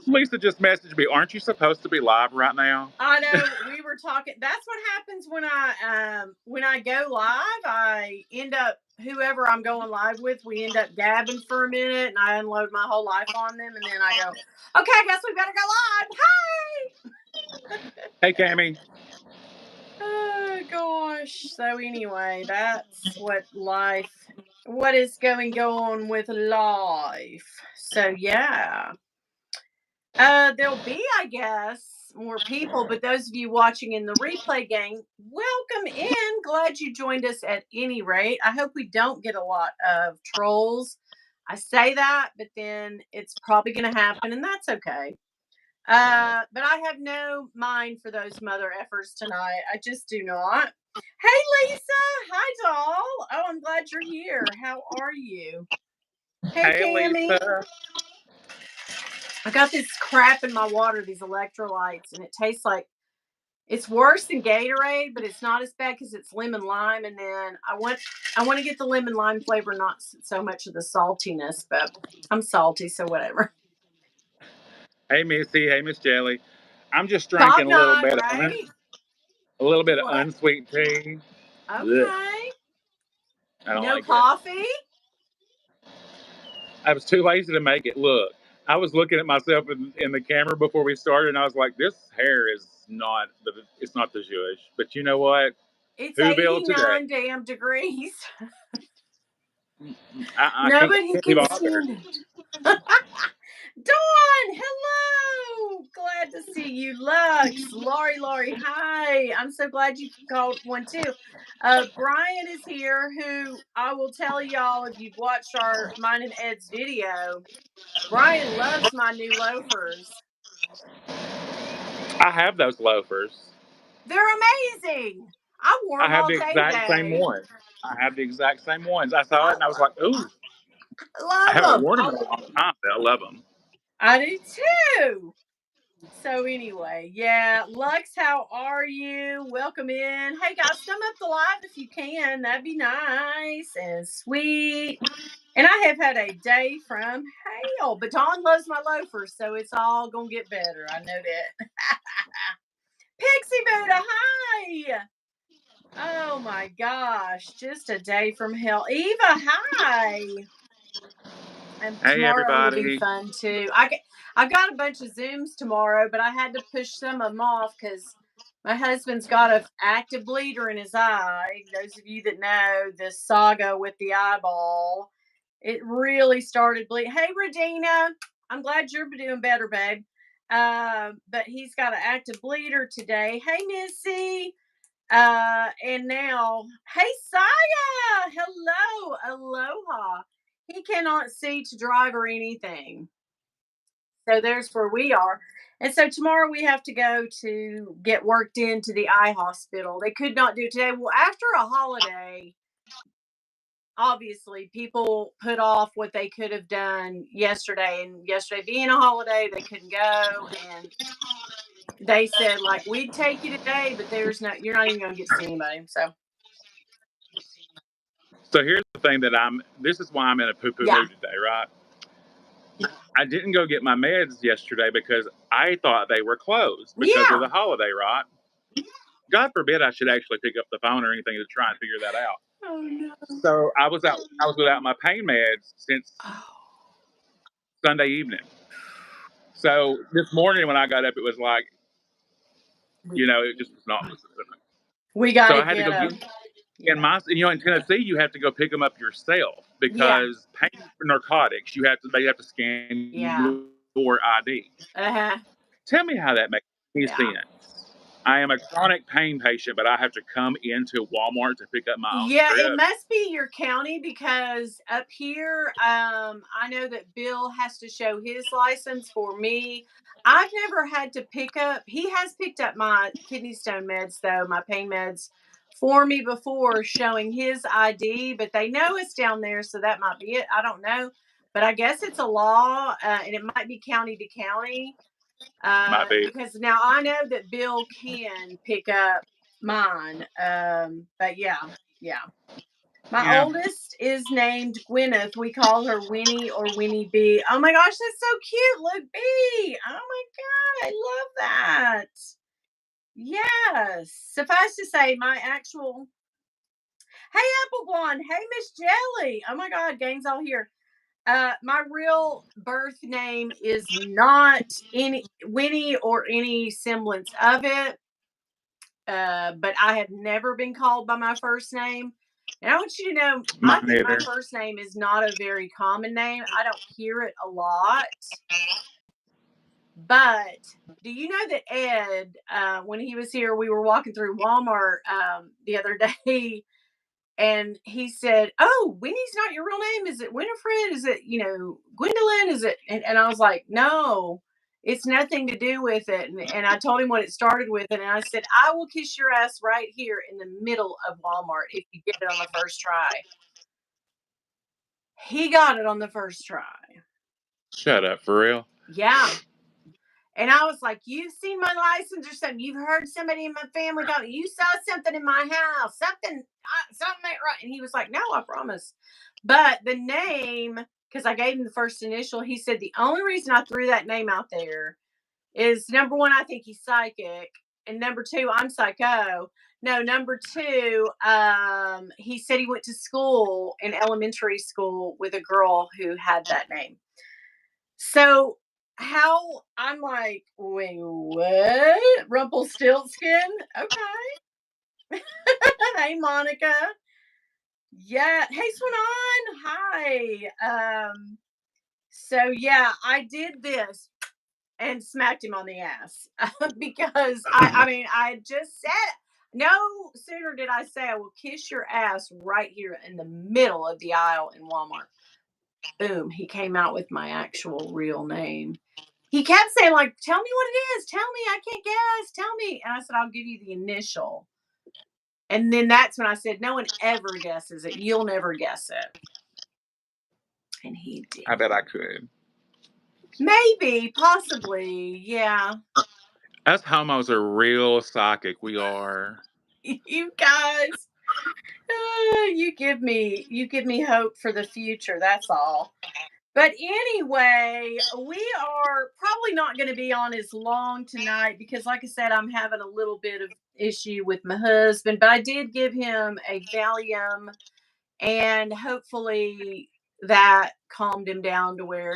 Lisa just messaged me. Aren't you supposed to be live right now? I know, we were talking. That's what happens when I go live. I end up, whoever I'm going live with, we end up gabbing for a minute, and I unload my whole life on them, and then I go, okay, I guess we better go live. Hey. Hey, Cammie. Oh gosh. So anyway, that's what is going on with life. So yeah. There'll be, I guess, more people, but those of you watching in the replay gang, welcome in. Glad you joined us at any rate. I hope we don't get a lot of trolls. I say that, but then it's probably going to happen, and that's okay. But I have no mind for those mother effers tonight. I just do not. Hey, Lisa. Hi, doll. Oh, I'm glad you're here. How are you? Hey, Cammie. Lisa. I got this crap in my water, these electrolytes, and it tastes like, it's worse than Gatorade, but it's not as bad because it's lemon lime. And then I want to get the lemon lime flavor, not so much of the saltiness, but I'm salty, so whatever. Hey, Missy. Hey, Miss Jelly. I'm just drinking a little bit of unsweet tea. Okay. No like coffee? I was too lazy to make it. Look, I was looking at myself in the camera before we started, and I was like, this hair is not the zhuzh. But you know what? It's 89 damn degrees. Nobody can stand it. Dawn, hello. Glad to see you. Lux, Lori, hi. I'm so glad you called one too. Brian is here, who I will tell y'all, if you've watched mine and Ed's video, Brian loves my new loafers. I have those loafers. They're amazing. I wore them all day. I have the exact same ones. I saw it and I was like, ooh. I haven't worn them in a long time, but I love them. I do too. So anyway, yeah, Lux, how are you? Welcome in. Hey guys, come up the live if you can. That'd be nice and sweet. And I have had a day from hell, but Dawn loves my loafers, so it's all gonna get better. I know that. Pixie Buddha, hi. Oh my gosh, just a day from hell. Eva, hi. And hey, everybody. Will be fun too. I got a bunch of Zooms tomorrow, but I had to push some of them off because my husband's got an active bleeder in his eye. Those of you that know this saga with the eyeball, it really started bleeding. Hey, Regina, I'm glad you're doing better, babe. But he's got an active bleeder today. Hey, Missy. And now, hey, Saya. Hello. Aloha. He cannot see to drive or anything. So there's where we are. And so tomorrow we have to go to get worked into the eye hospital. They could not do it today. Well, after a holiday, obviously people put off what they could have done yesterday. And yesterday being a holiday, they couldn't go. And they said, like, we'd take you today, but you're not even going to get to see anybody. So here's the thing this is why I'm in a poo-poo mood today, right? I didn't go get my meds yesterday because I thought they were closed because of the holiday, right? God forbid I should actually pick up the phone or anything to try and figure that out. Oh no. So I was without my pain meds since Sunday evening. So this morning when I got up, it was like, it just was not. We got I had to go get them. In Tennessee, you have to go pick them up yourself because pain narcotics, they have to scan your ID. Tell me how that makes any sense. I am a chronic pain patient, but I have to come into Walmart to pick up my own script. It must be your county because up here, I know that Bill has to show his license. For me, I've never had to pick up. He has picked up my kidney stone meds, though, my pain meds, for me before, showing his ID, but they know it's down there, so that might be it. I don't know, but I guess it's a law, and it might be county to county. Because now I know that Bill can pick up mine. But yeah. My oldest is named Gwyneth. We call her Winnie or Winnie Bee. Oh my gosh, that's so cute. Look, Bee. Oh my God, I love that. Yes. Suffice to say, my actual. Hey, Apple Blonde. Hey, Miss Jelly. Oh my God, gang's all here. My real birth name is not any Winnie or any semblance of it. But I have never been called by my first name. And I want you to know, I think my first name is not a very common name. I don't hear it a lot. But do you know that Ed, when he was here, we were walking through Walmart the other day, and he said, "Oh, Winnie's not your real name. Is it Winifred? Is it, Gwendolyn? Is it?" And I was like, "No, it's nothing to do with it." And I told him what it started with. And I said, "I will kiss your ass right here in the middle of Walmart if you get it on the first try." He got it on the first try. Shut up, for real? Yeah. And I was like, "You've seen my license or something. You've heard somebody in my family call. You saw something in my house. Something ain't right." And he was like, "No, I promise." But the name, because I gave him the first initial, he said the only reason I threw that name out there is, number one, I think he's psychic, and number two, I'm psycho. No, number two, he said he went to school in elementary school with a girl who had that name. So how I'm like, wait, what? Rumpelstiltskin? Okay. Hey, Monica. Yeah. Hey, Swanon. Hi. So yeah, I did this and smacked him on the ass because I mean, I just said, no sooner did I say I will kiss your ass right here in the middle of the aisle in Walmart. Boom, he came out with my actual real name. He kept saying, like, "Tell me what it is. Tell me. I can't guess. Tell me." And I said, "I'll give you the initial." And then that's when I said, "No one ever guesses it. You'll never guess it." And he did. I bet I could. Maybe, possibly, yeah. Us homos are real psychic. We are. You guys, you give me hope for the future. That's all. But anyway, we are probably not going to be on as long tonight because, like I said, I'm having a little bit of issue with my husband. But I did give him a Valium, and hopefully that calmed him down to where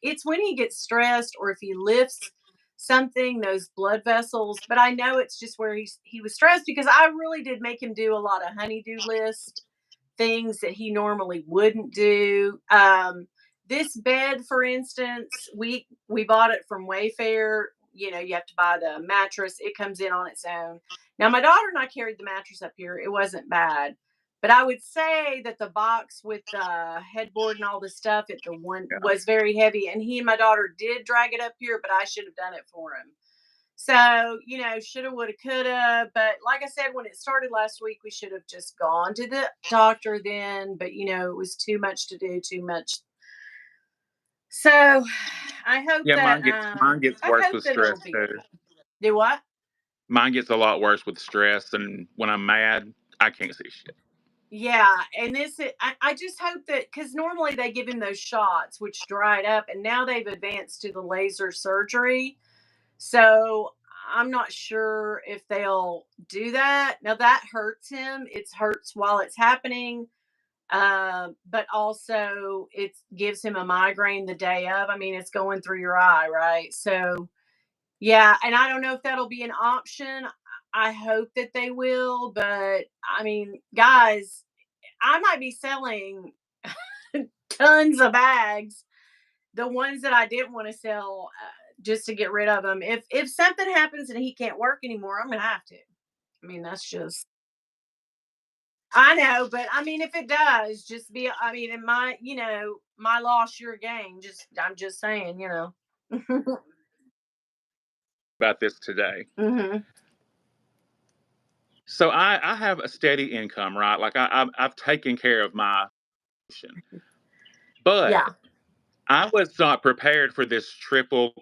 it's when he gets stressed or if he lifts something, those blood vessels. But I know it's just where he was stressed because I really did make him do a lot of honeydew list things that he normally wouldn't do. This bed, for instance, we bought it from Wayfair. You know, you have to buy the mattress. It comes in on its own. Now, my daughter and I carried the mattress up here. It wasn't bad. But I would say that the box with the headboard and all the stuff at the one was very heavy. And he and my daughter did drag it up here, but I should have done it for him. So, shoulda, woulda, coulda. But like I said, when it started last week, we should have just gone to the doctor then. But, it was too much to do, too much. So I hope that mine gets worse with stress too. Do what? Mine gets a lot worse with stress, and when I'm mad, I can't see shit. Yeah, and I just hope that, because normally they give him those shots, which dried up, and now they've advanced to the laser surgery. So I'm not sure if they'll do that. Now that hurts him. It hurts while it's happening. But also it gives him a migraine the day of. I mean, it's going through your eye, right? So yeah, and I don't know if that'll be an option. I hope that they will, but I mean, guys, I might be selling tons of bags. The ones that I didn't want to sell, just to get rid of them. If something happens and he can't work anymore, I'm gonna have to. I mean, that's just. I know, but I mean, if it does, just be. I mean, in my loss, your gain. I'm just saying, About this today. Mm-hmm. So I have a steady income, right? Like I've taken care of my, but Yeah. I was not prepared for this triple,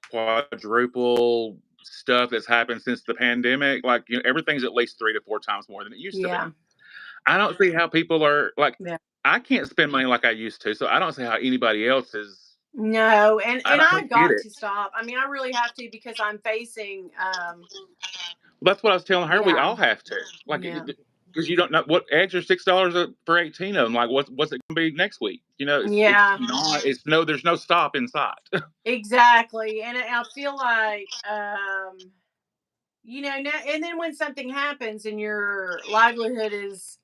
quadruple stuff that's happened since the pandemic. Like, everything's at least 3 to 4 times more than it used to be. I don't see how people are like, Yeah. I can't spend money like I used to, so I don't see how anybody else is. No, I and don't I've get got it. to stop. I mean, I really have to because I'm facing That's what I was telling her. We yeah, all have to, like, yeah. because you don't know what eggs are $6 for 18 of them. Like, what's it gonna be next week? It's Yeah, not. It's no. There's no stop in sight. exactly. And I feel like now and then when something happens and your livelihood is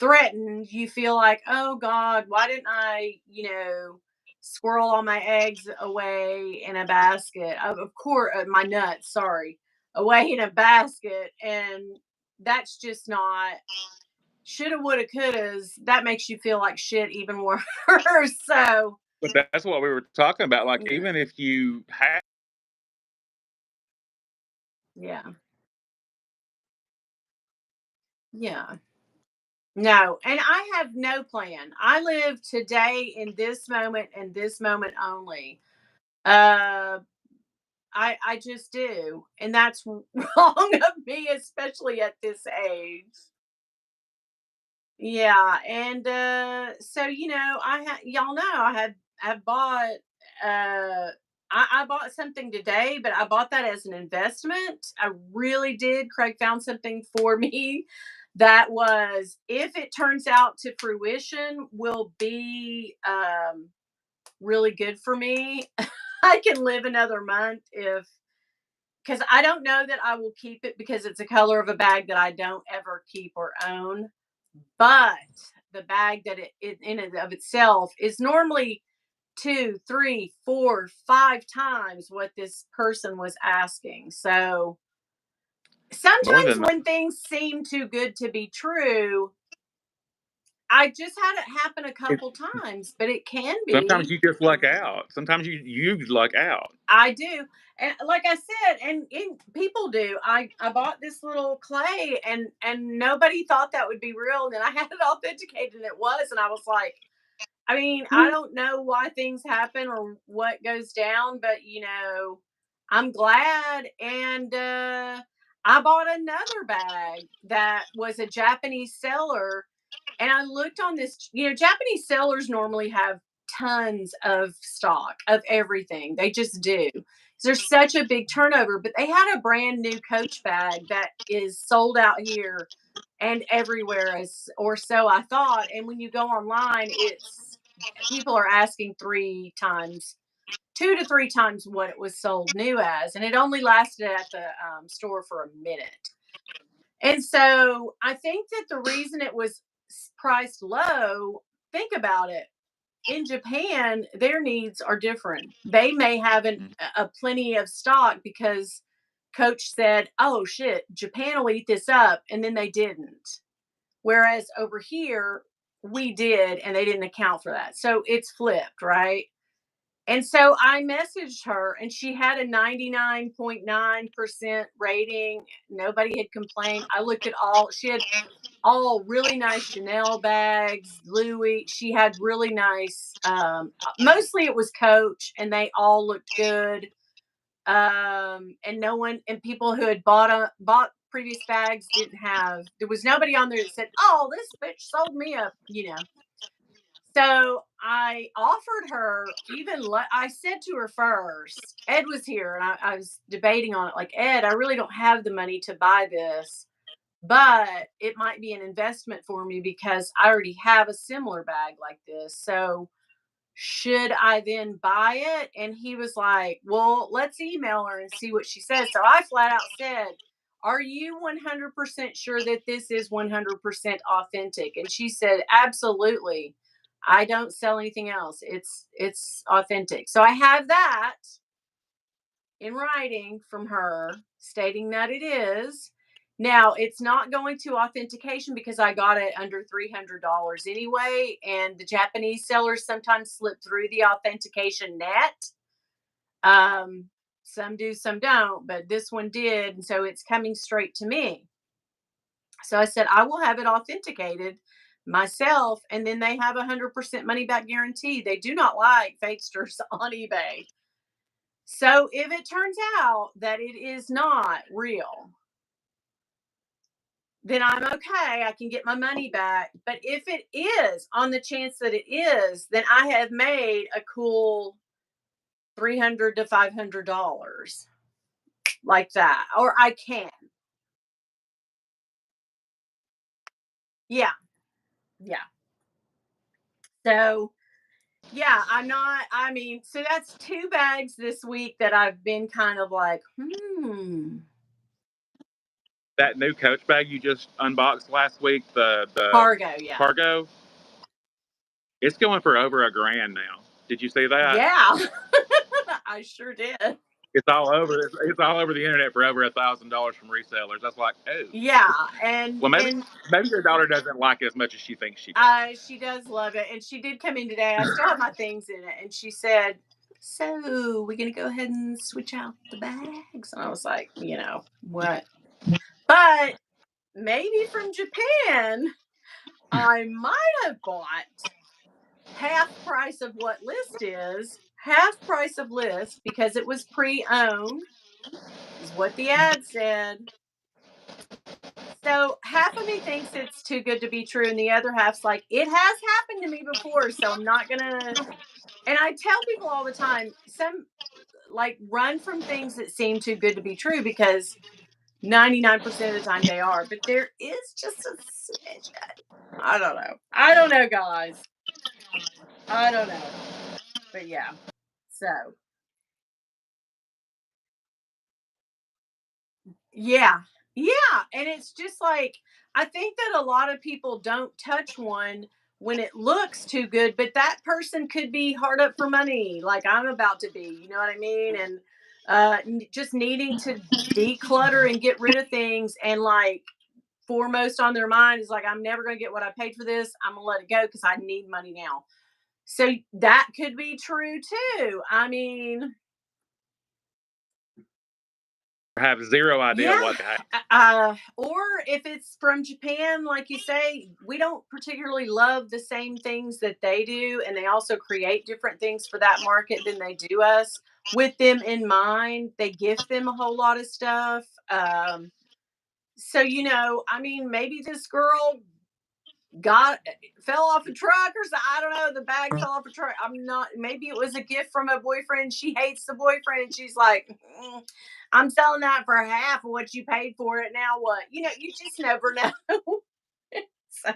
threatened, you feel like, oh God, why didn't I, squirrel all my eggs away in a basket? Of course, my nuts, sorry, away in a basket. And that's just not shoulda, woulda, couldas. That makes you feel like shit even worse. So, But that's what we were talking about. Like, yeah, even if you have, yeah, yeah. No, and I have no plan. I live today in this moment and this moment only. Uh I just do. And that's wrong of me, especially at this age. Yeah. And so y'all know I bought I bought something today, but I bought that as an investment. I really did. Craig found something for me that was, if it turns out to fruition, will be really good for me. I can live another month if because I don't know that I will keep it because it's a color of a bag that I don't ever keep or own. But the bag that it in and of itself is normally two, three, four, five times what this person was asking. So more sometimes than that. when things seem too good to be true, I just had it happen a It's, couple times, but it can sometimes be. you just luck out. Sometimes you luck out. I do. And like I said, and people do. I bought this little clay and nobody thought that would be real. And then I had it authenticated and it was. And I was like, I mean, I don't know why things happen or what goes down, but I'm glad. And I bought another bag that was a Japanese seller. And I looked on this, Japanese sellers normally have tons of stock of everything. They just do. There's such a big turnover, but they had a brand new Coach bag that is sold out here and everywhere, as or so I thought. And when you go online, it's people are asking three times, two to three times what it was sold new as, and it only lasted at the store for a minute. And so I think that the reason it was priced low, think about it. In Japan, their needs are different. They may have a plenty of stock because Coach said, "Oh shit, Japan will eat this up," and then they didn't. Whereas over here, we did, and they didn't account for that. So it's flipped, right? And so I messaged her, and she had a 99.9% rating. Nobody had complained. I looked at all, she had all really nice Chanel bags, Louis. She had really nice, mostly it was Coach, and they all looked good. And no one, and people who had bought previous bags didn't have, there was nobody on there that said, "Oh, this bitch sold me a." So I offered her I said to her first, Ed was here and I was debating on it. Like, Ed, I really don't have the money to buy this, but it might be an investment for me because I already have a similar bag like this. So should I then buy it? And he was like, well, let's email her and see what she says. So I flat out said, are you 100% sure that this is 100% authentic? And she said, absolutely. I don't sell anything else. It's authentic. So I have that in writing from her stating that it is. Now, it's not going to authentication because I got it under $300 anyway. And the Japanese sellers sometimes slip through the authentication net. Um, some do, some don't, but this one did. And so it's coming straight to me. So I said, I will have it authenticated myself. And then they have 100% money back guarantee. They do not like fakesters on eBay. So if it turns out that it is not real, then I'm okay. I can get my money back. But if it is, on the chance that it is, then I have made a cool $300 to $500 like that, or I can. Yeah, yeah. So yeah, I mean, so that's 2 bags this week that I've been kind of like, That new Coach bag you just unboxed last week, the cargo, yeah. cargo, it's going for over $1,000 now. Did you see that? Yeah. I sure did. It's all over. It's all over the internet for over $1,000 from resellers. That's like, oh, Yeah, well, maybe your daughter doesn't like it as much as she thinks she does. she does love it, and she did come in today. I still have my things in it, and she said, "So, we're gonna go ahead and switch out the bags." And I was like, what? But maybe from Japan, I might have bought half price of what list is, half price of list because it was pre-owned, is what the ad said. So half of me thinks it's too good to be true, and the other half's like, it has happened to me before, so I'm not gonna. And I tell people all the time, run from things that seem too good to be true because 99% of the time they are, but there is just a smidge. I don't know. I don't know, guys. I don't know. But yeah. So yeah. Yeah. And it's just like, I think that a lot of people don't touch one when it looks too good, but that person could be hard up for money, like I'm about to be, you know what I mean? And just needing to declutter and get rid of things, and like foremost on their mind is like, I'm never going to get what I paid for this. I'm going to let it go because I need money now. So that could be true too. I mean, Have zero idea yeah. what the heck. Or if it's from Japan, like you say, we don't particularly love the same things that they do, and they also create different things for that market than they do us. With them in mind, they gift them a whole lot of stuff. So I mean, maybe this girl got fell off a truck or something. I don't know. The bag fell off a truck. I'm not. Maybe it was a gift from a boyfriend. She hates the boyfriend, and she's like, I'm selling that for half of what you paid for it. Now what? You just never know. So,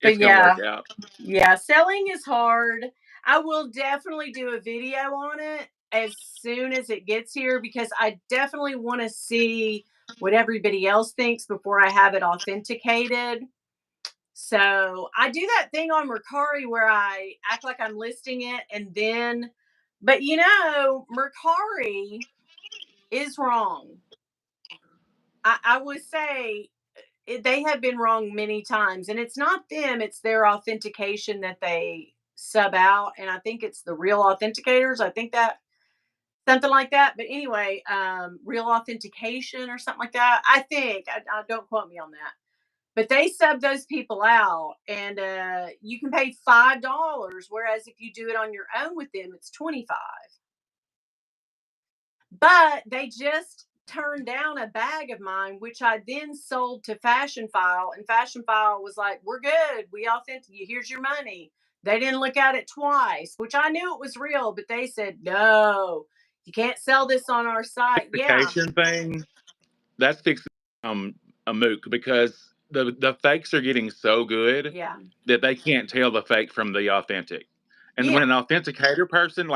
but It's gonna yeah, work out. yeah, selling is hard. I will definitely do a video on it as soon as it gets here because I definitely want to see what everybody else thinks before I have it authenticated. So I do that thing on Mercari where I act like I'm listing it, and then, but Mercari is wrong. I would say they have been wrong many times, and it's not them, it's their authentication that they sub out. And I think it's the real authenticators. I think that something like that. But anyway, real authentication or something like that. I think, I don't quote me on that. But they sub those people out, and you can pay $5. Whereas if you do it on your own with them, it's 25. But they just turned down a bag of mine, which I then sold to Fashion File, and Fashion File was like, "We're good. We authentic you. Here's your money." They didn't look at it twice, which I knew it was real, but they said, "No, you can't sell this on our site." Yeah, Authentication thing, that's fixing a mook because the fakes are getting so good yeah, that they can't tell the fake from the authentic. And yeah, when an authenticator person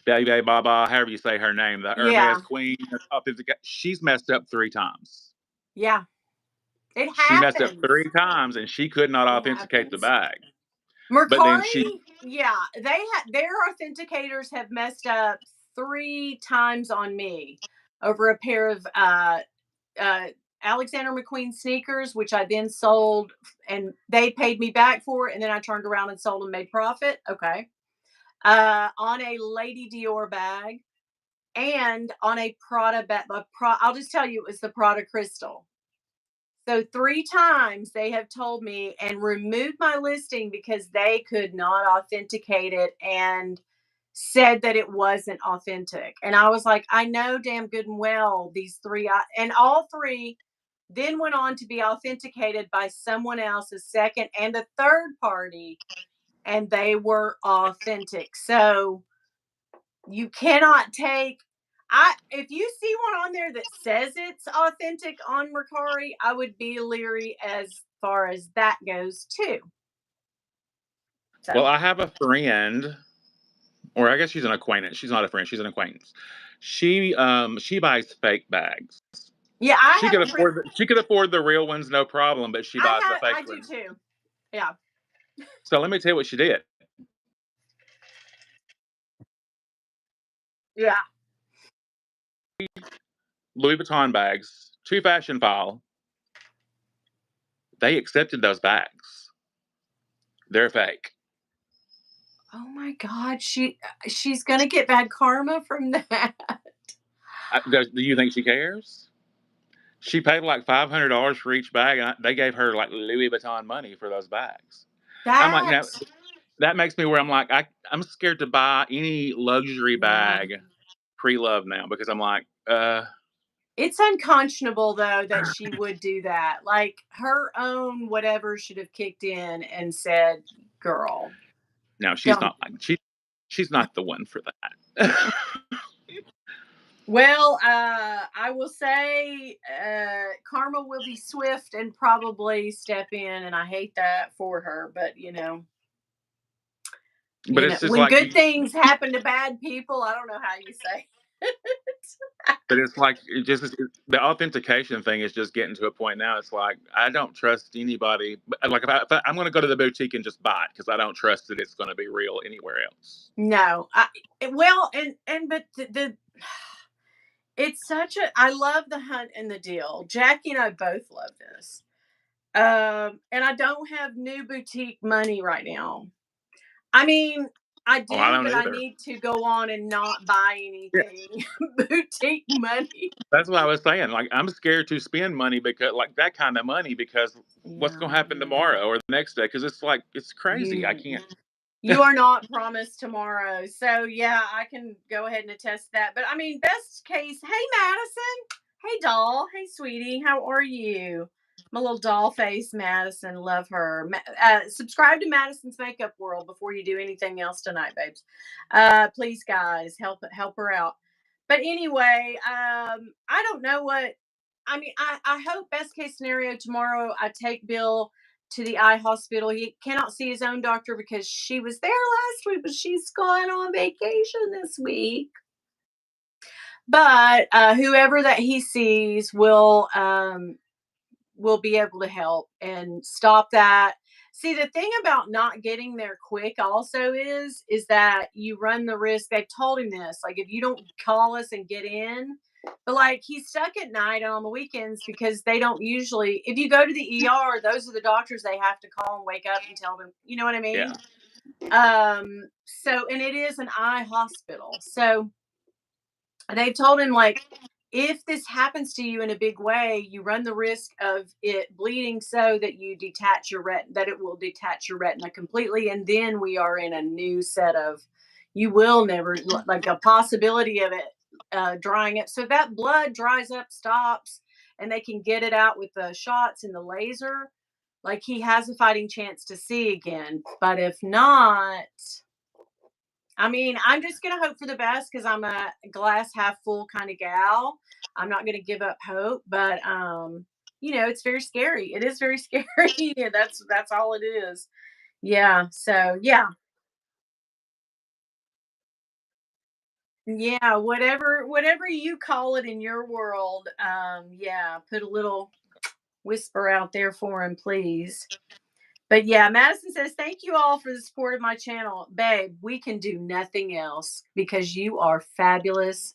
Bebe Baba, however you say her name, the yeah, Hermes Queen, she's messed up 3 times. yeah. It She messed up happens. 3 times and she could not It authenticate the happens. bag. But then Mercari, she yeah, their authenticators have messed up 3 times on me over a pair of uh, Alexander McQueen sneakers, which I then sold, and they paid me back for it, and then I turned around and sold and made profit. Okay, on a Lady Dior bag and on a Prada bag. I'll just tell you, it was the Prada Crystal. So 3 times they have told me and removed my listing because they could not authenticate it. And said that it wasn't authentic. And I was like, I know damn good and well these three, and all three then went on to be authenticated by someone else's second and a third party, and they were authentic. So you cannot take. If you see one on there that says it's authentic on Mercari, I would be leery as far as that goes too. So. Well, I have a friend, or I guess she's an acquaintance. She's not a friend; she's an acquaintance. She buys fake bags. Yeah, She could afford the real ones, no problem, but she buys the fake I do ones. too. Yeah. So let me tell you what she did. Yeah. Louis Vuitton bags, to Fashionphile. They accepted those bags. They're fake. Oh my God, she's gonna get bad karma from that. Do you think she cares? She paid like $500 for each bag, and they gave her like Louis Vuitton money for those bags. I'm like, that makes me where I'm like, I'm scared to buy any luxury bag pre-loved now, because I'm like, It's unconscionable though that she would do that. Like her own whatever should have kicked in and said, "Girl, no, she's not like she's not the one for that." Well, I will say karma will be swift and probably step in, and I hate that for her. But But it's just when like good things happen to bad people, I don't know how you say. But it's like the authentication thing is just getting to a point now. It's like I don't trust anybody. Like if I'm going to go to the boutique and just buy it because I don't trust that it's going to be real anywhere else. No, but the it's such a. I love the hunt and the deal. Jackie and I both love this. And I don't have new boutique money right now. I mean, I do, I don't but I either. need to go on and not buy anything boutique money. That's what I was saying. Like I'm scared to spend money because like that kind of money because what's going to happen tomorrow or the next day? Because it's like it's crazy. I can't. You are not promised tomorrow. So yeah, I can go ahead and attest that. But I mean, best case, hey Madison. Hey doll. Hey sweetie. How are you? My little doll face Madison. Love her. Subscribe to Madison's Makeup World before you do anything else tonight, babes. Please guys, help her out. But anyway, I don't know what I mean, I hope best case scenario tomorrow I take Bill to the eye hospital. He cannot see his own doctor because she was there last week, but she's gone on vacation this week. But whoever that he sees will be able to help and stop that. See, the thing about not getting there quick also is that you run the risk. They've told him this, like if you don't call us and get in, but like he's stuck at night and on the weekends because they don't usually. If you go to the ER, those are the doctors they have to call and wake up and tell them. You know what I mean? Yeah. So and it is an eye hospital, so they've told him like if this happens to you in a big way, you run the risk of it bleeding so that you detach your that it will detach your retina completely, and then we are in a new set of you will never like a possibility of it drying up. So that blood dries up, stops, and they can get it out with the shots and the laser. Like he has a fighting chance to see again, but if not, I mean, I'm just gonna hope for the best because I'm a glass half full kind of gal. I'm not gonna give up hope, but it's very scary. It is very scary. Yeah, that's all it is. Yeah. So yeah. Yeah, whatever you call it in your world, yeah, put a little whisper out there for him, please. But yeah, Madison says, thank you all for the support of my channel. Babe, we can do nothing else because you are fabulous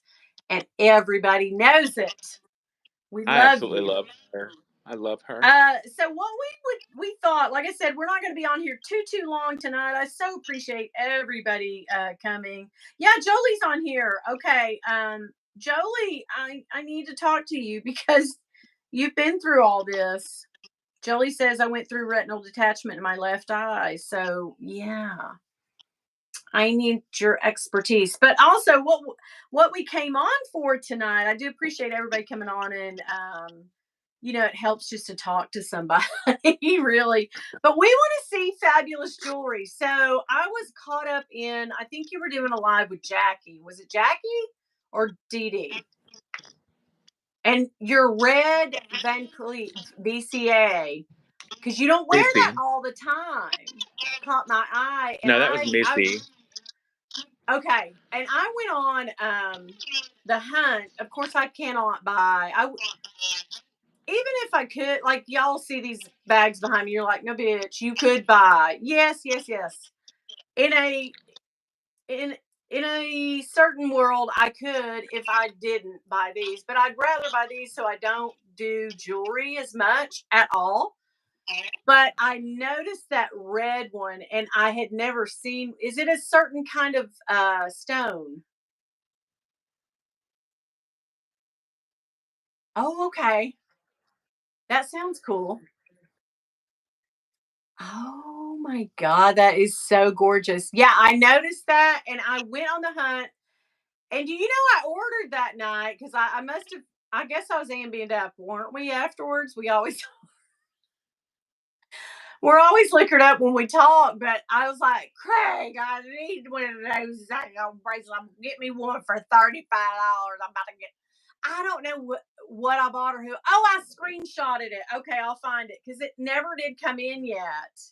and everybody knows it. We I love absolutely you. love her. I love her. So what we thought, like I said, we're not going to be on here too long tonight. I so appreciate everybody coming. Yeah, Jolie's on here. Okay. Jolie, I need to talk to you because you've been through all this. Jolie says I went through retinal detachment in my left eye. So yeah. I need your expertise. But also, what we came on for tonight, I do appreciate everybody coming on, and it helps just to talk to somebody, really. But we want to see fabulous jewelry. So I was caught up in, I think you were doing a live with Jackie. Was it Jackie or Dee Dee? And your red Van Cleef BCA, because you don't wear that Missy. all the time, caught my eye. And No, that was Missy. okay, and I went on the hunt. Of course, I cannot buy. Even if I could, like, y'all see these bags behind me, you're like, no, bitch, you could buy. Yes, yes, yes. In a in in a certain world, I could if I didn't buy these, but I'd rather buy these so I don't do jewelry as much at all. But I noticed that red one, and I had never seen. Is it a certain kind of stone? Oh, okay. That sounds cool. Oh my God, that is so gorgeous. Yeah, I noticed that, and I went on the hunt. And do you know I ordered that night because I must have. I guess I was ambient up, weren't we? Afterwards, we're always liquored up when we talk. But I was like, Craig, I need one of those. Bracelet. Get me one for $35. I'm about to get. I don't know what I bought or who. Oh, I screenshotted it. Okay, I'll find it because it never did come in yet.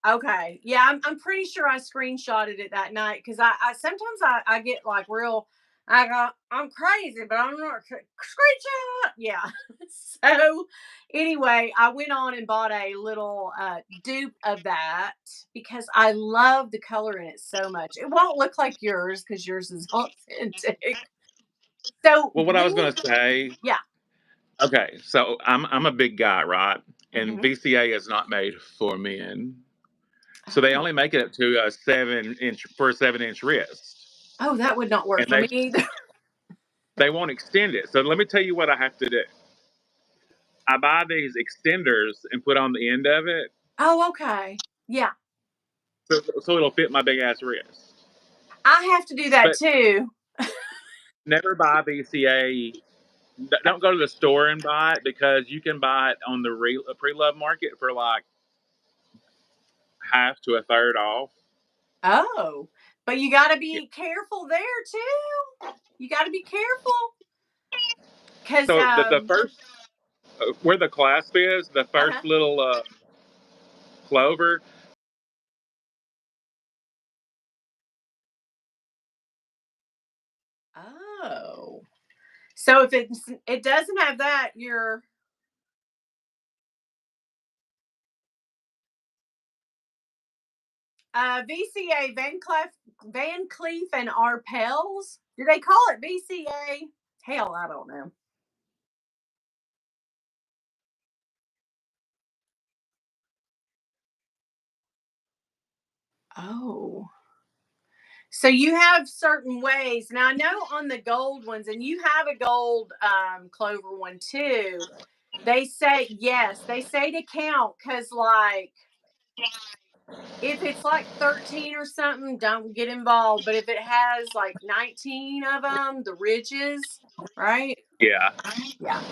Okay. Yeah, I'm pretty sure I screenshotted it that night because I sometimes I get like real. I go, I'm crazy, but I'm not screenshot. Yeah. So anyway, I went on and bought a little dupe of that because I love the color in it so much. It won't look like yours because yours is authentic. So Well, what I was Winnie, gonna say. yeah. Okay, so I'm a big guy, right? And Hmm. VCA is not made for men, so they Oh. only make it up to a 7 inch for a 7 inch wrist, Oh, that would not work and for me either. they won't extend it. So let me tell you what I have to do. I buy these extenders and put on the end of it, Oh, okay. Yeah. so it'll fit my big ass wrist. I have to do that But too. never buy VCA. Don't go to the store and buy it because you can buy it on the pre-love market for like half to a third off. Oh, but you gotta Yeah. be careful there too. You gotta be careful. 'Cause, So the first where the clasp is, the uh-huh. first little clover. Oh. So if it doesn't have that, you're VCA Van Cleef and Arpels. Do they call it VCA? Hell, I don't know. Oh. So you have certain ways. Now I know on the gold ones, and you have a gold clover one too. They say yes, they say to count because like if it's like 13 or something, don't get involved. But if it has like 19 of them, the ridges, right? Yeah, Yeah.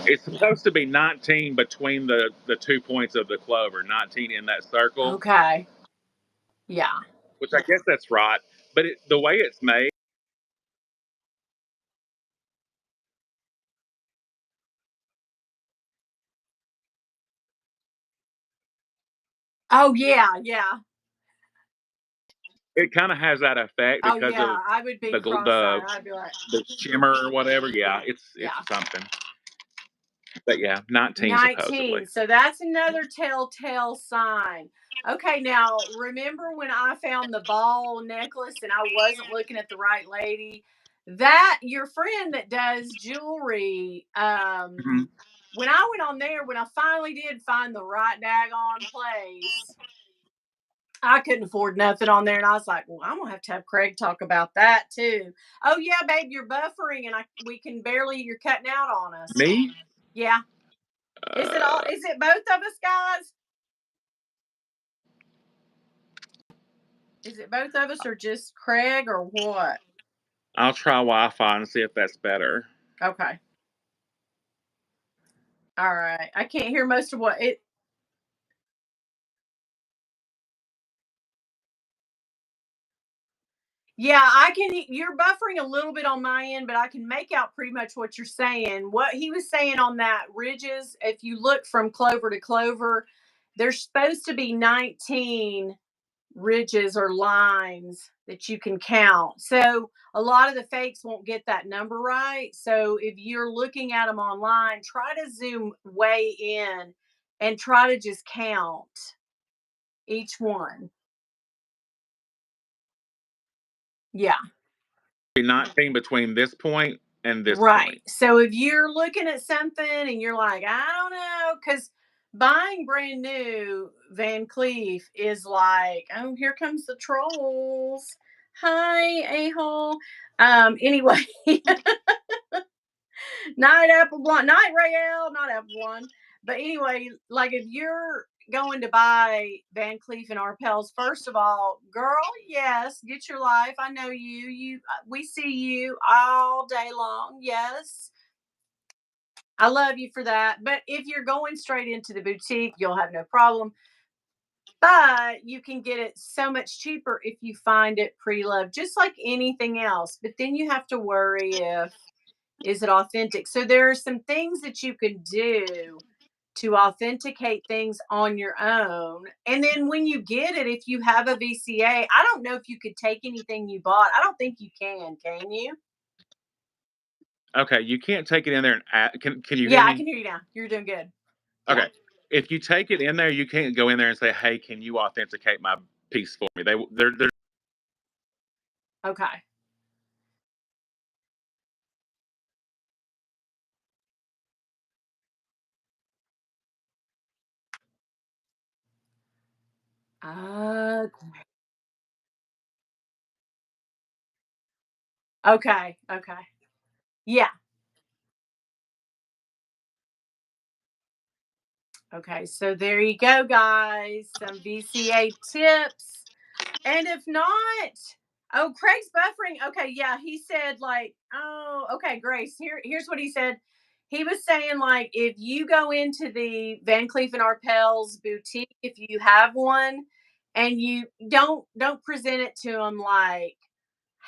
it's supposed to be 19 between the 2 points of the clover, 19 in that circle, Okay. Yeah. which I guess that's right. But the way it's made, Oh yeah, yeah. it kind of has that effect Oh because yeah. of I would be the the cross-eyed. I'd be like, the shimmer or whatever. Yeah, it's yeah. something. But yeah, 19 supposedly. 19. So that's another telltale sign. Okay, now remember when I found the ball necklace and I wasn't looking at the right lady? That your friend that does jewelry, Mhm. when I went on there, when I finally did find the right daggone place, I couldn't afford nothing on there. And I was like, well, I'm gonna have Craig talk about that too. Oh yeah, babe, you're buffering and we can barely you're cutting out on us. Me? Yeah. Uh, Is it both of us guys? Is it both of us or just Craig or what? I'll try Wi-Fi and see if that's better. Okay. All right. I can't hear most of what it. Yeah, I can. You're buffering a little bit on my end, but I can make out pretty much what you're saying. What he was saying on that ridges, if you look from clover to clover, there's supposed to be 19 ridges or lines that you can count. So a lot of the fakes won't get that number right. So if you're looking at them online, try to zoom way in and try to just count each one. Yeah. 19 between this point and this Right. point. So if you're looking at something and you're like, I don't know, because buying brand new Van Cleef is like, oh, here comes the trolls. Hi, a hole. Anyway, night apple blonde, night Rael, not apple blonde. But anyway, like if you're going to buy Van Cleef and Arpels, first of all, girl, yes, get your life. I know you. We see you all day long. Yes, I love you for that. But if you're going straight into the boutique, you'll have no problem. But you can get it so much cheaper if you find it pre-loved, just like anything else. But then you have to worry if is it authentic. So there are some things that you can do to authenticate things on your own. And then when you get it, if you have a VCA, I don't know if you could take anything you bought. I don't think you can you? Okay, you can't take it in there and can you hear Yeah, I me? can hear you now. You're doing good. Yeah. Okay. If you take it in there, you can't go in there and say, "Hey, can you authenticate my piece for me?" They're Okay. Uh, okay. Okay. Yeah. Okay. So there you go, guys. Some VCA tips. And if not, oh, Craig's buffering. Okay, yeah, he said like, oh, okay, Grace. Here's what he said. He was saying like, if you go into the Van Cleef and Arpels boutique, if you have one, and you don't present it to him like,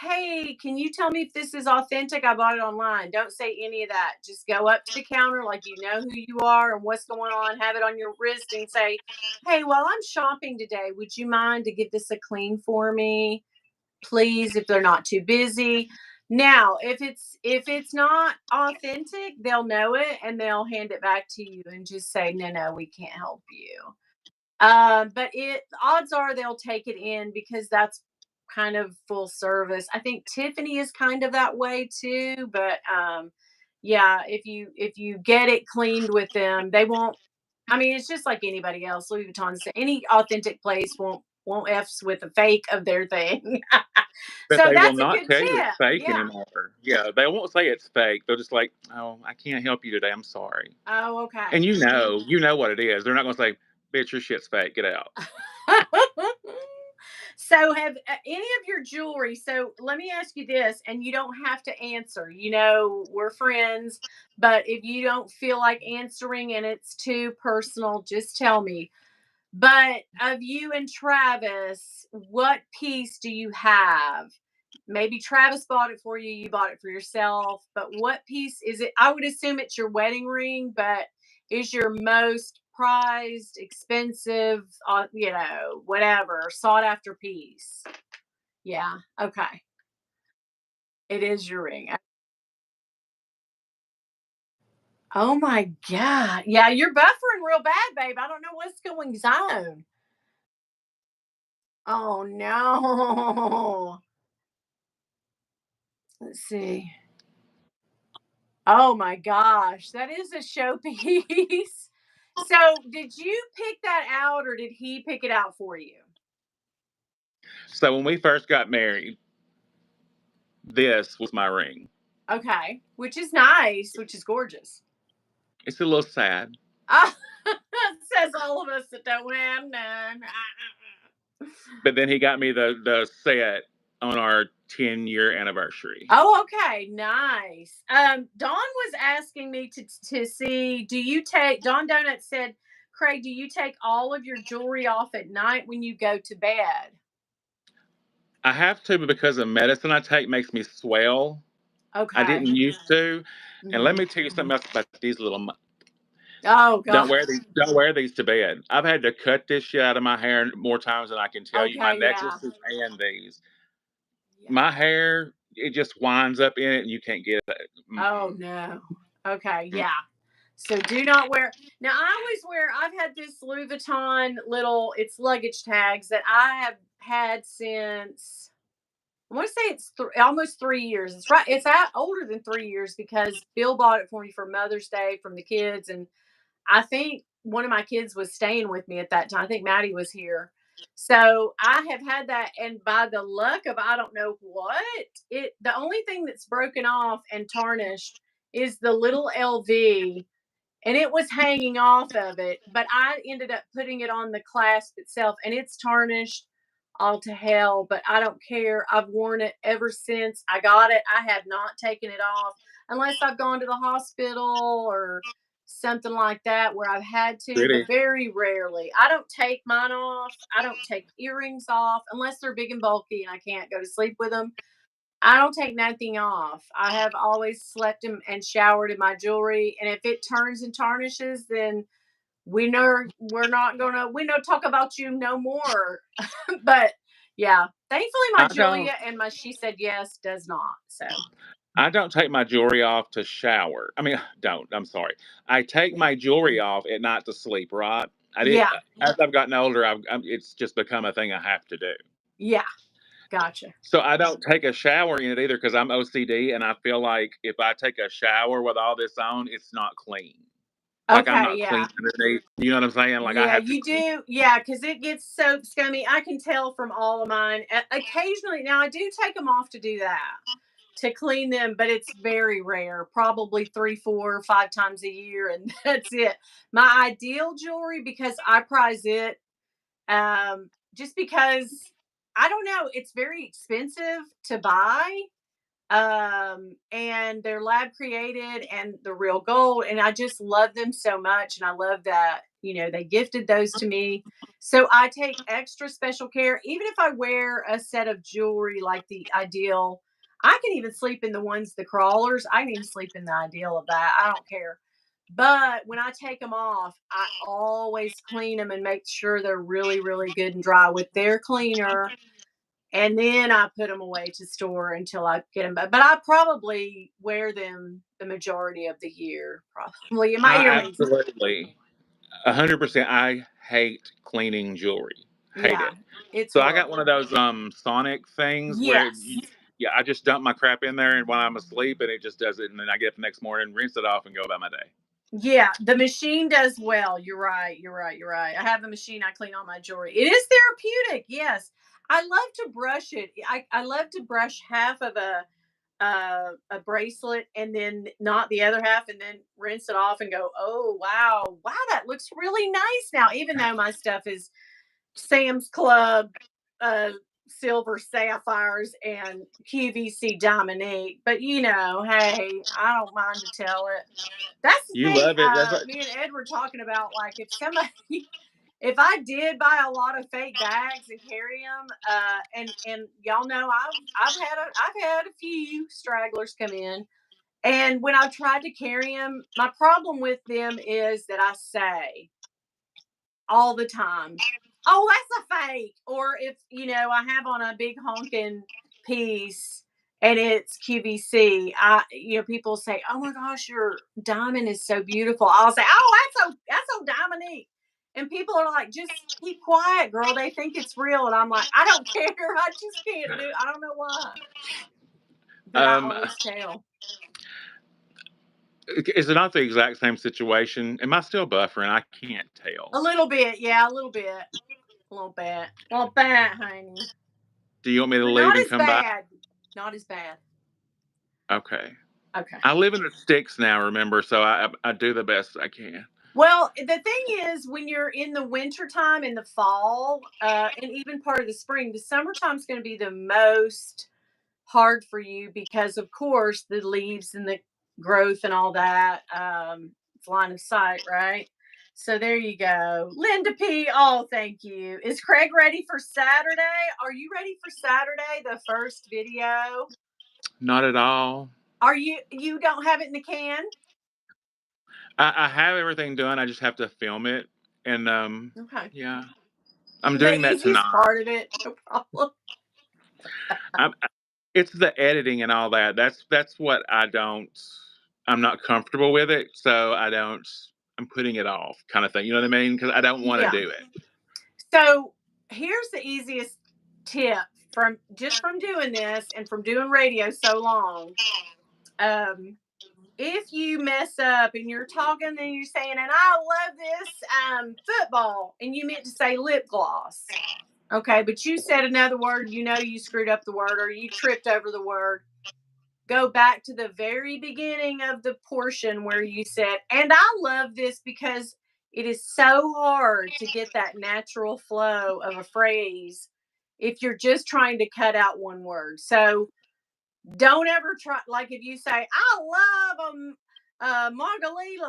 hey, can you tell me if this is authentic? I bought it online. Don't say any of that. Just go up to the counter like you know who you are and what's going on. Have it on your wrist and say, hey, while I'm shopping today, would you mind to give this a clean for me, please, if they're not too busy? Now, if it's not authentic, they'll know it and they'll hand it back to you and just say, no, we can't help you. But it odds are they'll take it in because that's kind of full service. I think Tiffany is kind of that way too, but yeah, if you get it cleaned with them, they won't. I mean, it's just like anybody else. Louis Vuitton, any authentic place won't f's with a fake of their thing. but So they will that's a not good tell you it's tip. fake Yeah. anymore. Yeah, they won't say it's fake. They'll just like, "Oh, I can't help you today. I'm sorry." Oh, And okay. you know what it is. They're not going to say, "Bitch, your shit's fake. Get out." So have any of your jewelry, so let me ask you this, and you don't have to answer, we're friends, but if you don't feel like answering and it's too personal, just tell me. But of you and Travis, what piece do you have? Maybe Travis bought it for you, you bought it for yourself, but what piece is it? I would assume it's your wedding ring, but is your most prized, expensive, whatever, sought after piece? Yeah, okay. It is your ring. Oh my god. Yeah, you're buffering real bad, babe. I don't know what's going on. Oh no. Let's see. Oh my gosh, that is a showpiece. So, did you pick that out or did he pick it out for you? So when we first got married, this was my ring. Okay, which is nice, which is gorgeous. It's a little sad. Ah, says all of us that don't have none. But then he got me the set on our 10-year anniversary. Oh, okay, nice. Dawn was asking me to see. Do you take? Dawn Donut said, "Craig, do you take all of your jewelry off at night when you go to bed?" I have to, but because the medicine I take makes me swell. I Okay. didn't used to. And let Mhm. me tell you something else about these little. Oh Don't God. wear these. Don't wear these to bed. I've had to cut this shit out of my hair more times than I can tell you. My Okay. Yeah. necklaces and these. Yeah. My hair, it just winds up in it, and you can't get it. Oh no. Okay. Yeah. So do not wear. Now I always wear. I've had this Louis Vuitton little. It's luggage tags that I have had since. I want to say it's almost 3 years. It's right. It's out older than 3 years because Bill bought it for me for Mother's Day from the kids, and I think one of my kids was staying with me at that time. I think Maddie was here. So I have had that, and by the luck of I don't know what, the only thing that's broken off and tarnished is the little LV, and it was hanging off of it, but I ended up putting it on the clasp itself, and it's tarnished all to hell, but I don't care. I've worn it ever since I got it. I have not taken it off unless I've gone to the hospital or something like that where I've had to, but Pretty. very rarely. I don't take mine off. I don't take earrings off unless they're big and bulky and I can't go to sleep with them. I don't take nothing off. I have always slept in and showered in my jewelry, and if it turns and tarnishes, then we're not gonna we no talk about you no more. But yeah, thankfully my I don't. Julia and my she said yes does not. So I don't take my jewelry off to shower. I mean, don't. I'm sorry. I take my jewelry off at night to sleep. Right. I did. yeah, As I've gotten older, it's just become a thing I have to do. yeah, gotcha. So I don't take a shower in it either because I'm OCD, and I feel like if I take a shower with all this on, it's not clean. Like I'm Okay, not clean yeah. underneath. You know what I'm saying? Like I Yeah, have to you clean. do. Yeah, because it gets so scummy. I can tell from all of mine. Occasionally, now I do take them off to do that, to clean them, but it's very rare. Probably 3, 4, 5 times a year, and that's it. My ideal jewelry, because I prize it, just because I don't know, it's very expensive to buy, and they're lab created and the real gold, and I just love them so much, and I love that they gifted those to me, so I take extra special care. Even if I wear a set of jewelry like the ideal, I can even sleep in the ones, the crawlers. I can even sleep in the ideal of that. I don't care. But when I take them off, I always clean them and make sure they're really, really good and dry with their cleaner, and then I put them away to store until I get them back. But I probably wear them the majority of the year, probably. And my I earrings, absolutely 100%. I hate cleaning jewelry. Hate yeah, it. it's So I work. got one of those Sonic things where Yes. yeah, I just dump my crap in there and while I'm asleep and it just does it and then I get up the next morning, rinse it off and go about my day. Yeah, the machine does well. You're right. You're right. You're right. I have a machine. I clean all my jewelry. It is therapeutic. Yes. I love to brush it. I love to brush half of a bracelet and then not the other half and then rinse it off and go, oh wow, that looks really nice now, even though my stuff is Sam's Club, uh silver sapphires and QVC Dominique. But hey, I don't mind to tell it. That's the You thing. love it. That's what Me and Ed were talking about, like, if somebody if I did buy a lot of fake bags and carry them, and y'all know I've had a few stragglers come in, and when I've tried to carry them, my problem with them is that I say all the time, "Oh, that's a fake," or if I have on a big honking piece and it's QVC, people say, "Oh my gosh, your diamond is so beautiful." I'll say, "Oh, that's so Dominique," and people are like, "Just keep quiet, girl. They think it's real," and I'm like, "I don't care. I just can't do. I don't know why, but I um always tell is it not the exact same situation? Am I still buffering? I can't a tell. little bit, yeah, a little bit, a little bit, honey, Do you want me to but leave not and as come back? bad, not as bad." Okay. Okay. I live in the sticks now, remember, so I do the best I can. Well, the thing is, when you're in the wintertime, in the fall, and even part of the spring, the summertime is going to be the most hard for you because, of course, the leaves and the growth and all that, it's line of sight, right? So there you go. Linda P. Oh, thank you. Is Craig ready for Saturday? Are you ready for Saturday, the first video? Not at all. Are you don't have it in the can? I have everything done. I just have to film it, and Okay. yeah, I'm The doing that easiest tonight. part of it, no problem. It's the editing and all that. That's what I don't. I'm not comfortable with it, so I don't. I'm putting it off, kind of thing. You know what I mean? Because I don't want to Yeah. do it. So here's the easiest tip from doing this and from doing radio so long. If you mess up and you're talking and you're saying, and I love this football, and you meant to say lip gloss. Okay, but you said another word, you screwed up the word or you tripped over the word. Go back to the very beginning of the portion where you said, and I love this because it is so hard to get that natural flow of a phrase if you're just trying to cut out one word. So don't ever try, like if you say, I love a margarita.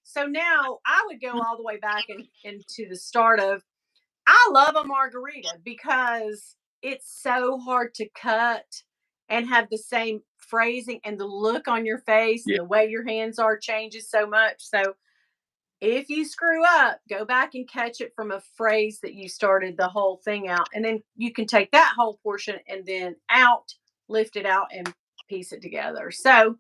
So now I would go all the way back into the start of, I love a margarita because it's so hard to cut and have the same phrasing, and the look on your face and Yeah, the way your hands are changes so much. So if you screw up, go back and catch it from a phrase that you started the whole thing out. And then you can take that whole portion and then lift it out and piece it together. So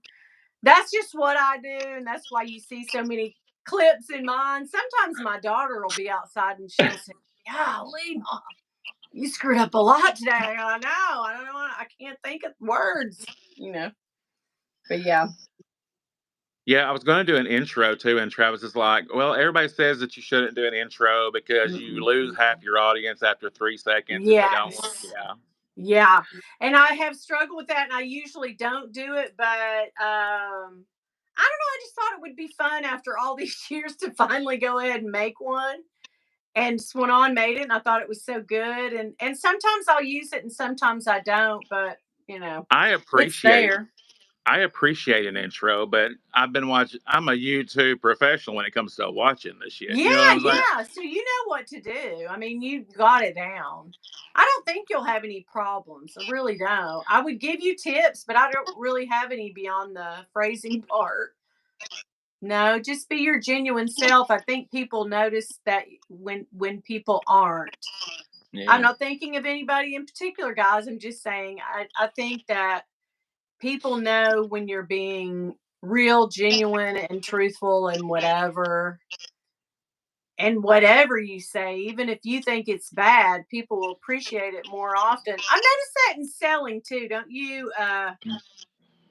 that's just what I do. And that's why you see so many clips in mine. Sometimes my daughter will be outside and she'll say, Golly, Mom, you screwed up a lot today. I know. I don't know. I can't think of words. But yeah. yeah. I was going to do an intro too, and Travis is like, "Well, everybody says that you shouldn't do an intro because you Mm-mm. lose half your audience after 3 seconds if they don't." Yes. Yeah, Yeah, and I have struggled with that, and I usually don't do it, but I don't know. I just thought it would be fun after all these years to finally go ahead and make one. And just went on, made it, and I thought it was so good. And sometimes I'll use it, and sometimes I don't. But I it's appreciate there. I appreciate an intro, but I've been watching. I'm a YouTube professional when it comes to watching this shit. Yeah, You know what I'm saying? yeah. So you know what to do. I mean, you got it down. I don't think you'll have any problems. I really don't. I would give you tips, but I don't really have any beyond the phrasing part. No, just be your genuine self. I think people notice that when people aren't. I'm Yeah. not thinking of anybody in particular, guys. I'm just saying I think that people know when you're being real, genuine, and truthful and whatever. And whatever you say, even if you think it's bad, people will appreciate it more often. I've noticed that in selling too, don't you?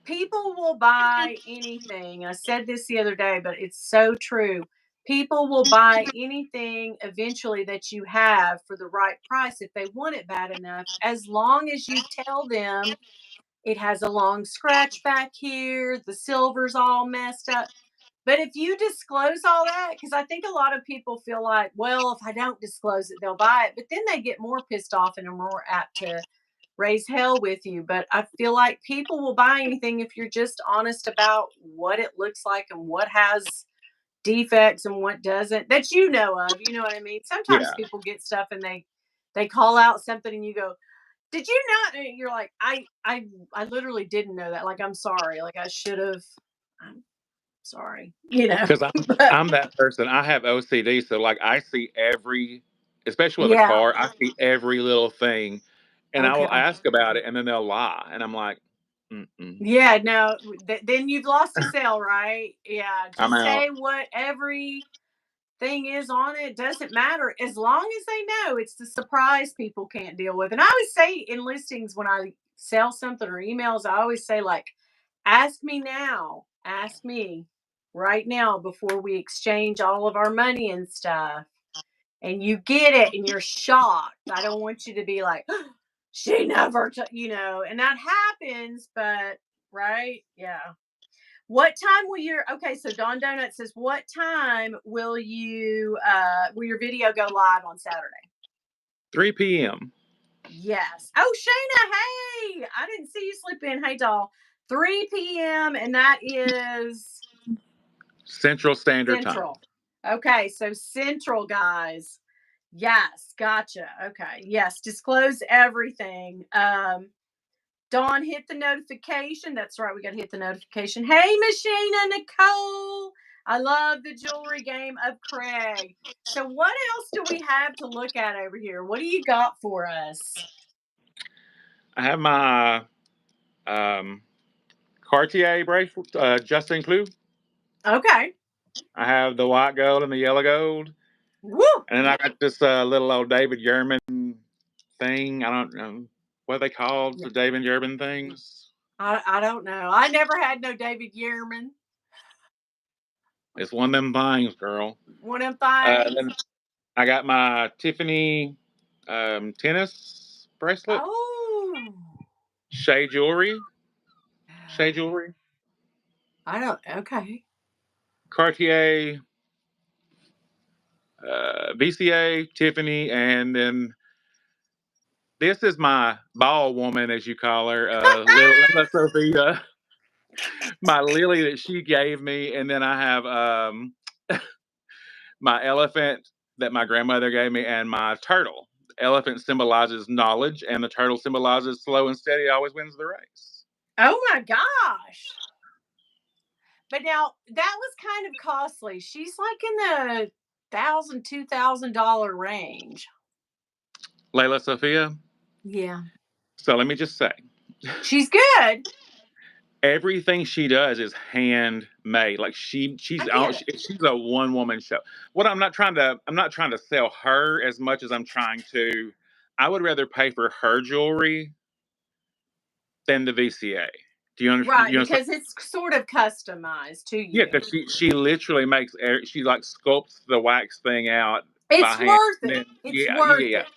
People will buy anything. I said this the other day, but it's so true. People will buy anything eventually that you have for the right price if they want it bad enough, as long as you tell them it has a long scratch back here, the silver's all messed up. But if you disclose all that, because I think a lot of people feel like, well, if I don't disclose it, they'll buy it. But then they get more pissed off and are more apt to raise hell with you. But I feel like people will buy anything if you're just honest about what it looks like and what has defects and what doesn't, that you know of. You know what I mean? Sometimes Yeah. people get stuff and they call out something and you go, did you not? And you're like, I literally didn't know that. Like, I'm sorry. Like I should have. I'm sorry. Because I'm But I'm that person. I have OCD, so like I see every, especially with a yeah. car, I see every little thing, and I will Okay. ask about it, and then they'll lie, and I'm like, mm-mm, Yeah. No. Then you've lost a sale, right? Yeah. I'm Just out. say what every thing is on it. Doesn't matter as long as they know it's the surprise people can't deal with. And I always say in listings when I sell something or emails, I always say like, ask me now. Ask me right now before we exchange all of our money and stuff. And you get it and you're shocked. I don't want you to be like, she never, and that happens, but right? Yeah. What time will so Dawn Donut says, what time will your video go live on Saturday? 3 p.m. Yes. Oh, Shayna, hey, I didn't see you slip in. Hey, doll. 3 p.m. and that is Central Standard Time. Central. Okay, so Central, guys. Yes, gotcha. Okay, yes, disclose everything. Dawn, hit the notification. That's right, we got to hit the notification. Hey, Machina Nicole. I love the jewelry game of Craig. So what else do we have to look at over here? What do you got for us? I have my Cartier bracelet, Justin Clou. Okay. I have the white gold and the yellow gold. Woo! And then I got this little old David Yerman thing. I don't know what they called the David Yerman things. I don't know. I never had no David Yerman. It's one of them things, girl. One of them things. Then I got my Tiffany tennis bracelet. Oh. Shea jewelry. Okay. Cartier, VCA, Tiffany, and then this is my ball woman, as you call her, Lila Sophia. My lily that she gave me, and then I have my elephant that my grandmother gave me, and my turtle. The elephant symbolizes knowledge, and the turtle symbolizes slow and steady always wins the race. Oh my gosh! But now that was kind of costly. She's like in the $1,000-$2,000 range. Layla Sophia. Yeah. So let me just say, she's good. Everything she does is handmade. Like she's a one woman show. What I'm not trying to sell her as much as I'm trying to. I would rather pay for her jewelry than the VCA. Do you understand? Right, because it's sort of customized to you. Yeah, because she literally makes she like sculpts the wax thing out. It's worth it. It's worth it.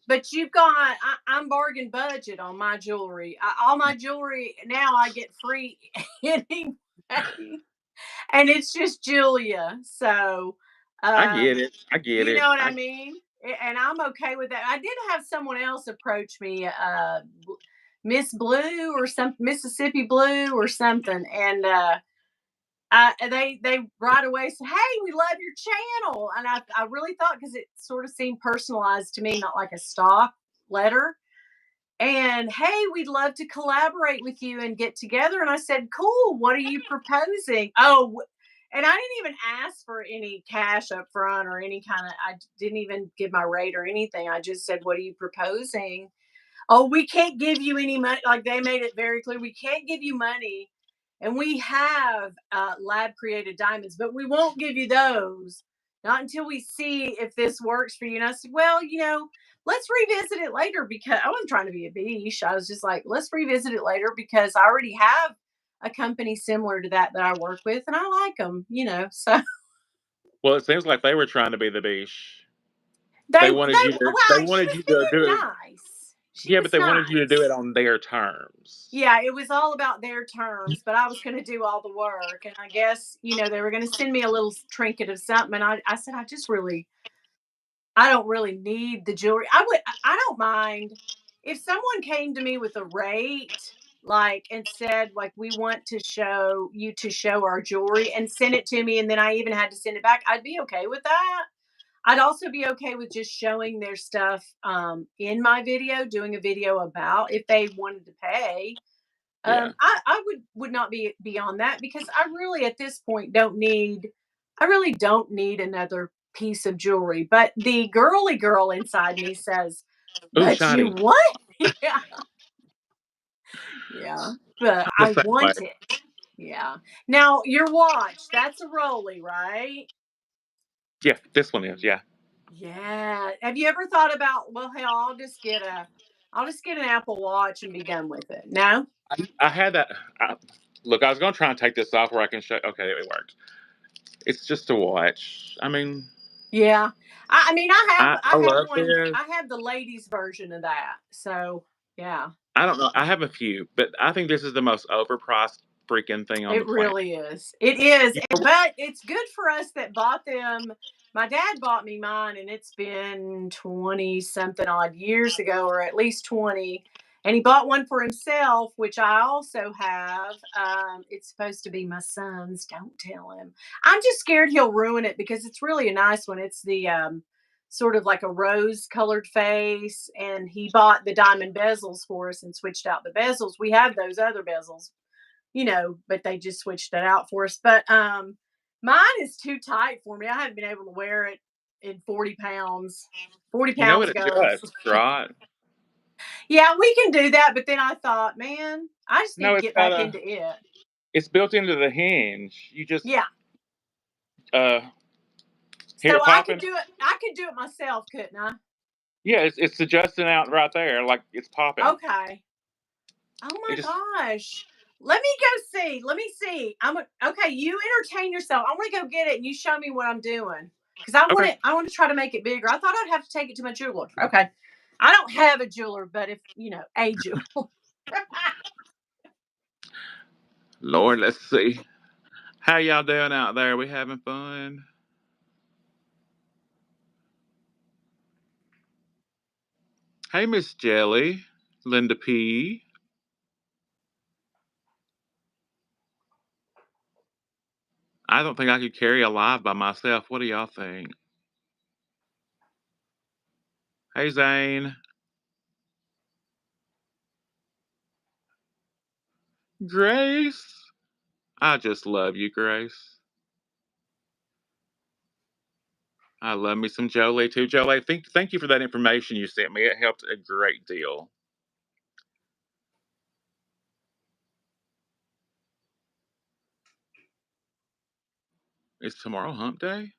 But you've got, I'm bargain budget on my jewelry. All my jewelry now I get free anyway. And it's just Julia. So I get it. You know what I mean? And I'm okay with that. I did have someone else approach me, Miss Blue or some Mississippi Blue or something. And they right away said, "Hey, we love your channel," and I really thought, because it sort of seemed personalized to me, not like a stock letter. And hey, we'd love to collaborate with you and get together. And I said, "Cool. What are you proposing?" Oh, and I didn't even ask for any cash up front or any kind of. I didn't even give my rate or anything. I just said, "What are you proposing?" "Oh, we can't give you any money." Like, they made it very clear, we can't give you money. And we have lab created diamonds, but we won't give you those, not until we see if this works for you. And I said, well, let's revisit it later, because I wasn't trying to be a biche. I was just like, let's revisit it later, because I already have a company similar to that I work with, and I like them, so. Well, it seems like they were trying to be the biche. They wanted you to do it. Nice. But they wanted you to do it on their terms. Yeah, it was all about their terms, but I was going to do all the work. And I guess, they were going to send me a little trinket of something. And I said, I don't really need the jewelry. I don't mind if someone came to me with a rate, like, and said, like, we want to show our jewelry, and send it to me. And then I even had to send it back. I'd be okay with that. I'd also be okay with just showing their stuff in my video, doing a video about, if they wanted to pay. I would not be beyond that, because I really, at this point, don't need another piece of jewelry. But the girly girl inside me says, "But you what?" Yeah. Yeah. But I want it. Yeah. Now, your watch, that's a Rolly, right? Yeah, this one is, yeah. Yeah. Have you ever thought about, well, hell, I'll just get an Apple Watch and be done with it? No? I had that. Look, I was going to try and take this off where I can show. Okay, it worked. It's just a watch. I mean. Yeah. I mean, I have one. This. I have the ladies version of that. So, yeah. I don't know. I have a few, but I think this is the most overpriced freaking thing on the It planet. really is. It is, You know, but it's good for us that bought them. My dad bought me mine, and it's been 20 something odd years ago, or at least 20. And he bought one for himself, which I also have. It's supposed to be my son's. Don't tell him. I'm just scared he'll ruin it because it's really a nice one. It's the sort of like a rose colored face. And he bought the diamond bezels for us and switched out the bezels. We have those other bezels, but they just switched it out for us. But mine is too tight for me. I haven't been able to wear it in 40 pounds. 40 you know what pounds, it girls. does, right? Yeah, we can do that. But then I thought, man, I just need No, to it's get got back a. into it. It's built into the hinge. You just Yeah. uh So hear it I could popping. do it. I could do it myself, couldn't I? Yeah, it's adjusting out right there, like it's popping. Okay. Oh It my just gosh. Let me go see. Let me see. Okay. You entertain yourself. I want to go get it, and you show me what I'm doing because I want okay. it. I want to try to make it bigger. I thought I'd have to take it to my jeweler. Okay. I don't have a jeweler, but if a jeweler. Lord, let's see. How y'all doing out there? We having fun? Hey, Miss Jelly, Linda P. I don't think I could carry a live by myself. What do y'all think? Hey, Zane. Grace. I just love you, Grace. I love me some Jolie too. Jolie, thank you for that information you sent me. It helped a great deal. Is tomorrow hump day?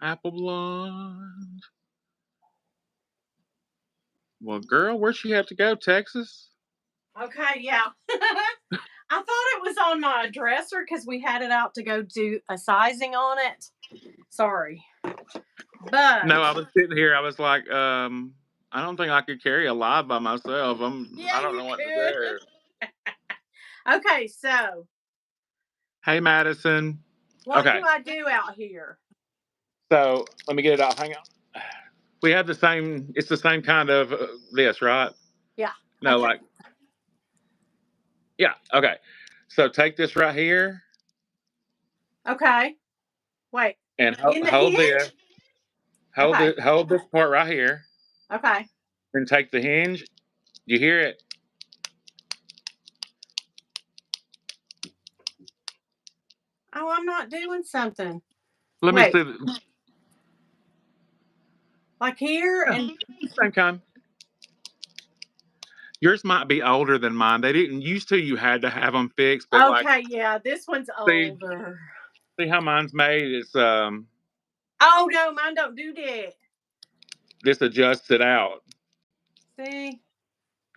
Apple blonde. Well, girl, where'd she have to go? Texas? Okay. Yeah. I thought it was on my dresser because we had it out to go do a sizing on it. Sorry, but No, I was sitting here. I was like, I don't think I could carry a live by myself. yeah, I don't you know what to could. do. Okay, so Hey, Madison. what do Okay, I do out here? so let me get it off. Hang on. We have the same. It's the same kind of this, right? Yeah. No, like yeah. Okay. So take this right here Okay. Wait. and In the hold this. hinge? Okay. Hold this part right here. Okay. Then take the hinge. You hear it? Oh, I'm not doing something. Let me Wait. see. Like here Yeah, and same kind. Yours might be older than mine. They didn't used to. You had to have them fixed, but like, okay, yeah, this one's see, older. see how mine's made. It's Oh no, mine don't do that. this adjusts it out. See?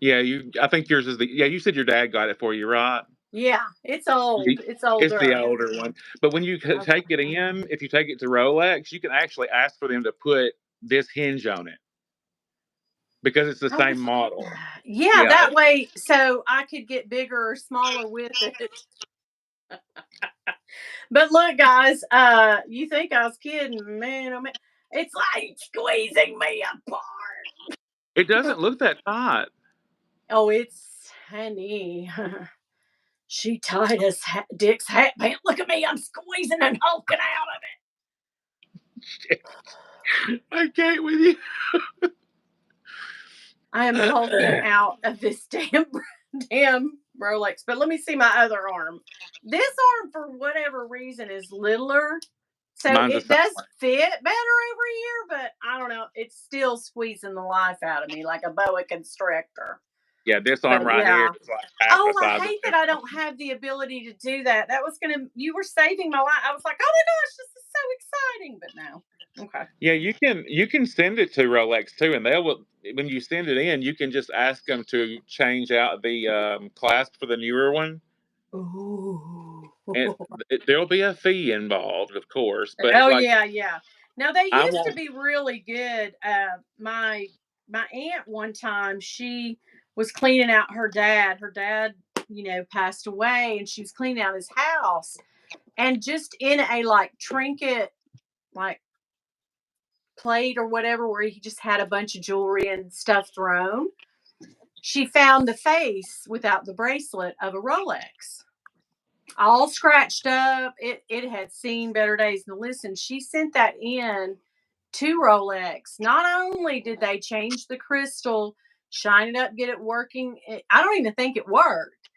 Yeah, you. I think yours is the. Yeah, you said your dad got it for you, right? Yeah, it's old. It's It's the older. older one. But when you take Okay. it in, if you take it to Rolex, you can actually ask for them to put this hinge on it because it's the Oh, same model. yeah, Yeah. that way so I could get bigger or smaller with it. But look, guys, you think I was kidding, man? Oh man, it's like squeezing me apart. It doesn't look that tight. Oh, it's honey. She tied us Dick's hat band. Look at me, I'm squeezing and hulking out of I can't with you. I am hulking out of this damn Rolex. But let me see my other arm. This arm, for whatever reason, is littler. So Mine's the it same does way. fit better over here, but I don't know. It's still squeezing the life out of me like a boa constrictor. Yeah, this arm But right here yeah. is like half Oh, the I size of hate that this I one. don't have the ability to do that. That was you were saving my life. I was like, oh my gosh, this is so exciting. But no. Okay. Yeah, you can send it to Rolex too, and they will. When you send it in, you can just ask them to change out the clasp for the newer one, Ooh. and there'll be a fee involved, of course. But Oh like, yeah, yeah. Now they I used to won't. be really good. My aunt one time, she was cleaning out her dad. Her dad, passed away, and she was cleaning out his house. And just in a like trinket, like plate or whatever, where he just had a bunch of jewelry and stuff thrown, she found the face without the bracelet of a Rolex, all scratched up. It had seen better days. Now listen, she sent that in to Rolex. Not only did they change the crystal, shine it up, get it working. I don't even think it worked.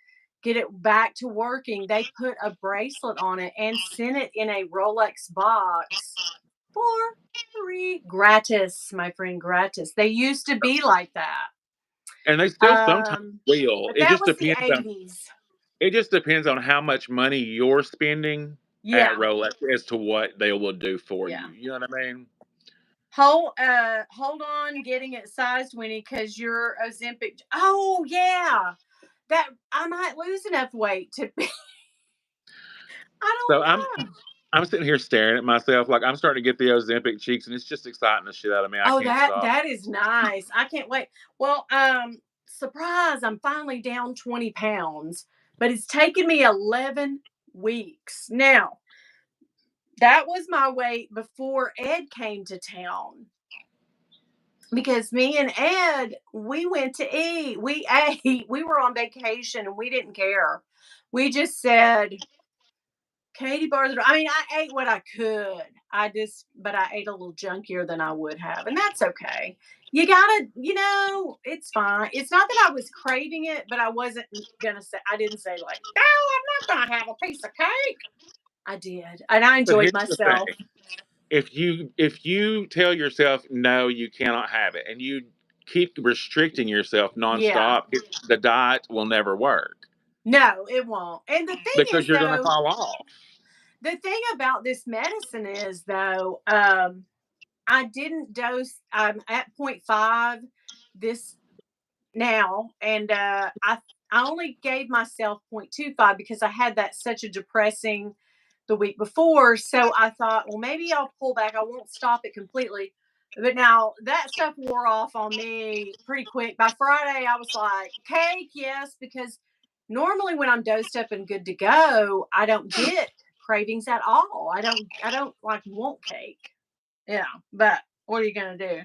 Get it back to working. They put a bracelet on it and sent it in a Rolex box for free, gratis, my friend, gratis. They used to be like that. And they still sometimes will. But It that just was the depends on 80s. it just depends on how much money you're spending at Yeah. Rolex as to what they will do for Yeah. you. You know what I mean? Hold on getting it sized, Winnie, because your Ozempic. Oh yeah. That I might lose enough weight to be. I So don't know. I'm sitting here staring at myself like I'm starting to get the Ozempic cheeks, and it's just exciting the shit out of me. I Oh, can't stop. that is nice. I can't wait. Well, surprise, I'm finally down 20 pounds, but it's taken me 11 weeks. Now, that was my weight before Ed came to town. Because me and Ed, we went to eat. We ate. We were on vacation and we didn't care. We just said, Katie bars. I mean, I ate what I could. But I ate a little junkier than I would have, and that's okay. You gotta, it's fine. It's not that I was craving it, but I wasn't gonna say. I didn't say like, no, I'm not gonna have a piece of cake. I did, and I But enjoyed here's the myself. thing: if you tell yourself no, you cannot have it, and you keep restricting yourself Yeah. nonstop, the diet will never work No, it won't. And the thing because is, you're going to though, fall off. the thing about this medicine is, though, I didn't dose. I'm at 0.5 this now, and I only gave myself 0.25 because I had that such a depressing the week before. So I thought, well, maybe I'll pull back. I won't stop it completely. But now that stuff wore off on me pretty quick. By Friday, I was like, cake, yes, because normally when I'm dosed up and good to go, I don't get cravings at all. I don't like want cake. Yeah, but what are you gonna do?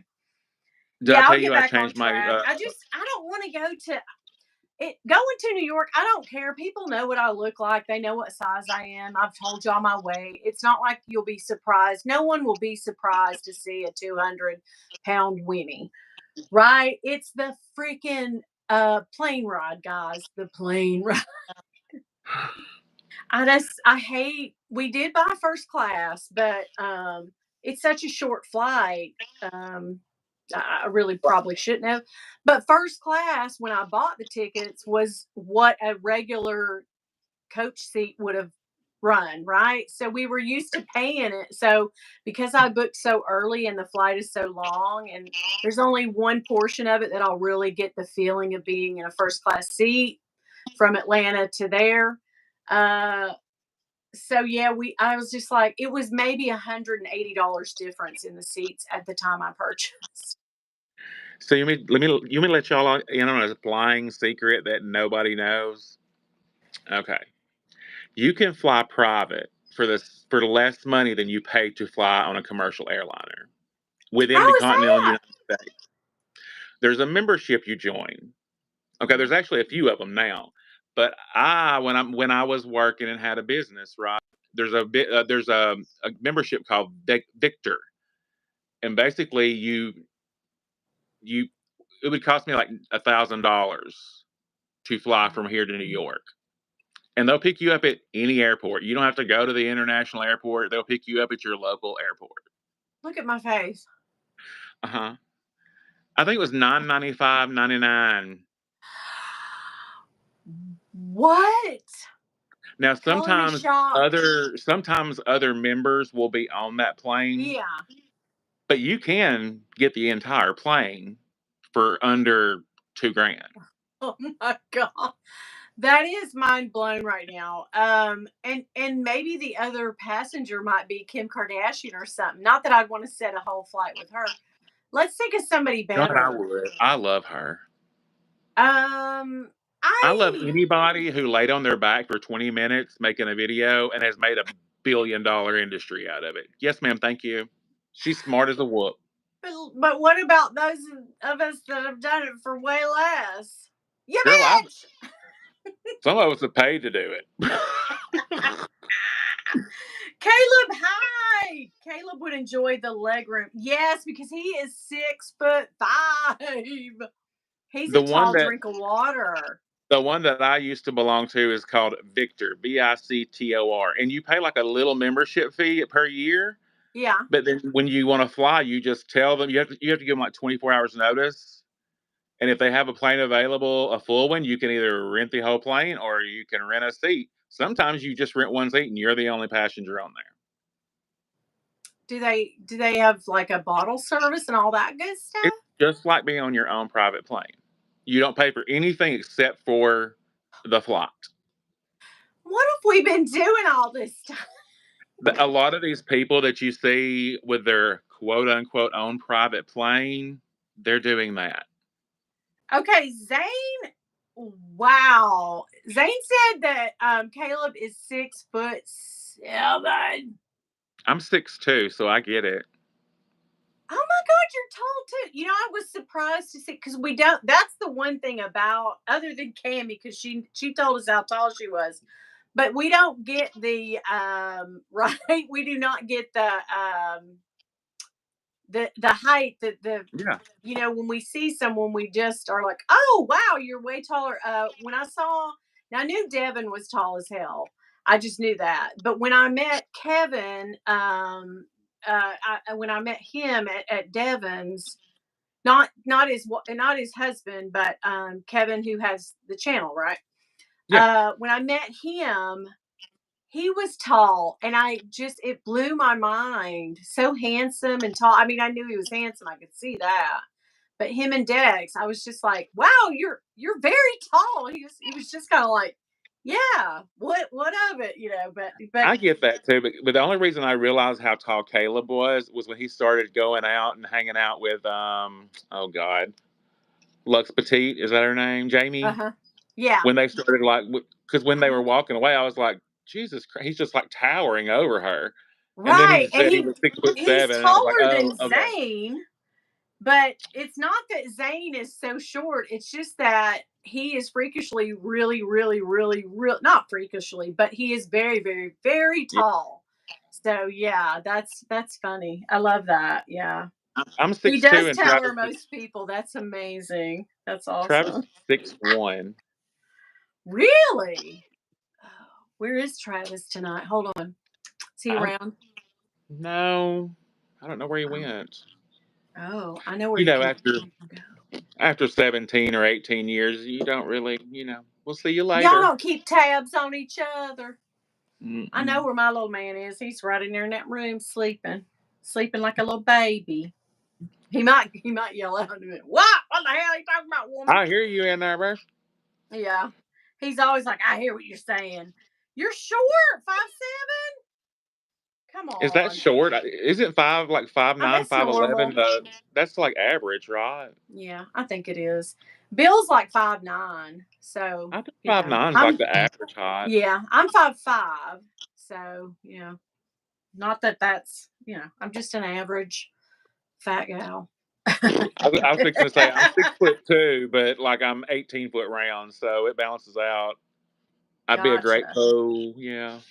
Did I Yeah, tell I'll get you I back on changed my? track. I don't want to go to it. Going to New York, I don't care. People know what I look like. They know what size I am. I've told y'all my weight. It's not like you'll be surprised. No one will be surprised to see a 200-pound Winnie, right? It's the freaking plane ride, guys. The plane ride. I hate. We did buy first class, but it's such a short flight. I really probably shouldn't have. But first class, when I bought the tickets, was what a regular coach seat would have run, right? So we were used to paying it. So because I booked so early and the flight is so long, and there's only one portion of it that I'll really get the feeling of being in a first class seat from Atlanta to there. Uh, so yeah, I was just like, it was maybe $180 difference in the seats at the time I purchased. So you mean let y'all in on a flying secret that nobody knows? Okay, you can fly private for less money than you pay to fly on a commercial airliner within the How is continental that? United States. There's a membership you join. Okay, there's actually a few of them now. But when I was working and had a business, right? There's a membership called Victor, and basically you it would cost me like $1,000 to fly from here to New York, and they'll pick you up at any airport. You don't have to go to the international airport. They'll pick you up at your local airport. Look at my face. Uh huh. I think it was $9.95.99. What? Now Color me shocked. sometimes other members will be on that plane, Yeah. but you can get the entire plane for under 2 grand. Oh my god. That is mind blown right now. And maybe the other passenger might be Kim Kardashian or something. Not that I'd want to set a whole flight with her. Let's think of somebody God, I better. would. I love her. I love anybody who laid on their back for 20 minutes making a video and has made $1 billion industry out of it. Yes, ma'am. Thank you. She's smart as a whoop. But what about those of us that have done it for way less? You Girl, bitch! some of us have paid to do it. Caleb, hi! Caleb would enjoy the leg room. Yes, because he is 6'5". He's a tall drink of water. The one that I used to belong to is called Victor, Bictor, and you pay like a little membership fee per year. Yeah. But then when you want to fly, you just tell them you have to give them like 24 hours notice. And if they have a plane available, a full one, you can either rent the whole plane or you can rent a seat. Sometimes you just rent one seat and you're the only passenger on there. Do they have like a bottle service and all that good stuff? It's just like being on your own private plane. You don't pay for anything except for the flight. What have we been doing all this time? A lot of these people that you see with their quote unquote own private plane, they're doing that. Okay, Zane. Wow. Zane said that Caleb is 6'7". I'm 6'2", so I get it. Oh my God, you're tall too. You know, I was surprised to see because we don't. That's the one thing about other than Cammy, because she told us how tall she was, but we don't get the right. We do not get the height that Yeah. you know, when we see someone, we just are like, oh wow, you're way taller. When I knew Devin was tall as hell. I just knew that. But when I met Kevin, when I met him at Devin's, not his husband, but Kevin, who has the channel, right? Yeah. When I met him, he was tall, and it blew my mind. So handsome and tall. I mean, I knew he was handsome. I could see that. But him and Dex, I was just like, wow, you're very tall. He was just kind of like, yeah, what of it, you know? But I get that too, but the only reason I realized how tall Caleb was when he started going out and hanging out with oh God, Lux Petite, is that her name? Jamie. Yeah. When they started because when they were walking away, I was like, Jesus Christ, he's just like towering over her. And then he Right, and said he was 6'7", he's and I was like, taller oh, than okay. Zane. But it's not that Zane is so short. It's just that he is freakishly, really, really, really, real. Not freakishly, but he is very, very, very tall. So yeah, that's funny. I love that. Yeah, I'm he 6'2", does and tower most people. That's amazing. That's Travis awesome. is 6'1". Really? Oh, where is Travis tonight? Hold on. Is he around? No, I don't know where he went. Oh, I know where You he know, can go. after 17 or 18 years, you don't really, we'll see you later. Y'all don't keep tabs on each other. Mm-mm. I know where my little man is. He's right in there in that room sleeping like a little baby. He might yell out in a minute. What? What the hell are you talking about, woman? I hear you in there, bro. Yeah. He's always like, I hear what you're saying. You're short, 5'7". Come on. Is that short? Isn't 5 like 5'9", that's 5'11"? normal. That's like average, right? Yeah, I think it is. Bill's like 5'9", so I think 5'9" is like the average height. Yeah, I'm 5'5", so yeah. Not that that's I'm just an average fat gal. I was fixing to say I'm 6'2", but like I'm 18 foot round, so it balances out. I'd be a great yeah.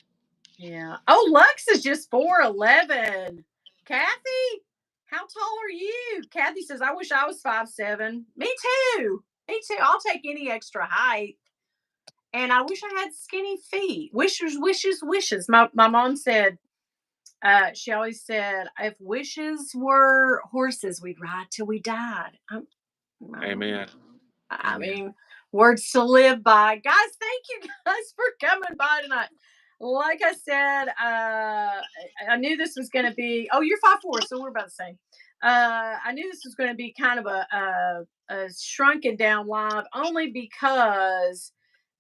Yeah. Oh, Lux is just 4'11". Kathy, how tall are you? Kathy says, I wish I was 5'7". Me too. Me too. I'll take any extra height. And I wish I had skinny feet. Wishes, wishes, wishes. My mom said, she always said, if wishes were horses, we'd ride till we died. Amen. I mean, words to live by. Guys, thank you guys for coming by tonight. Like I said, I knew this was going to be, oh, you're 5'4", so we're about the same. I knew this was going to be kind of a shrunken down live only because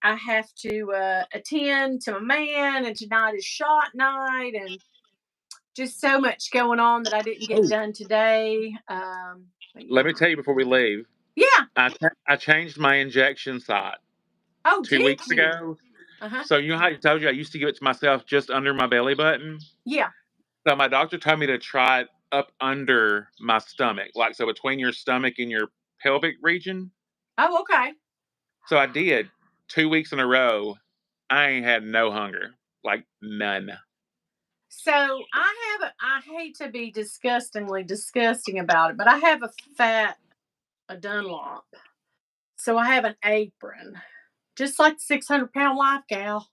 I have to attend to my man, and tonight is shot night, and just so much going on that I didn't get done today. Let me tell you before we leave. Yeah. I changed my injection site Oh, 2 did weeks you? ago. Uh-huh. So you know how I told you I used to give it to myself just under my belly button? Yeah. So my doctor told me to try it up under my stomach, like, so between your stomach and your pelvic region. Oh, okay. So I did 2 weeks in a row. I ain't had no hunger, like, none. So I hate to be disgustingly disgusting about it, but I have a Dunlop. So I have an apron, just like 600-pound life gal.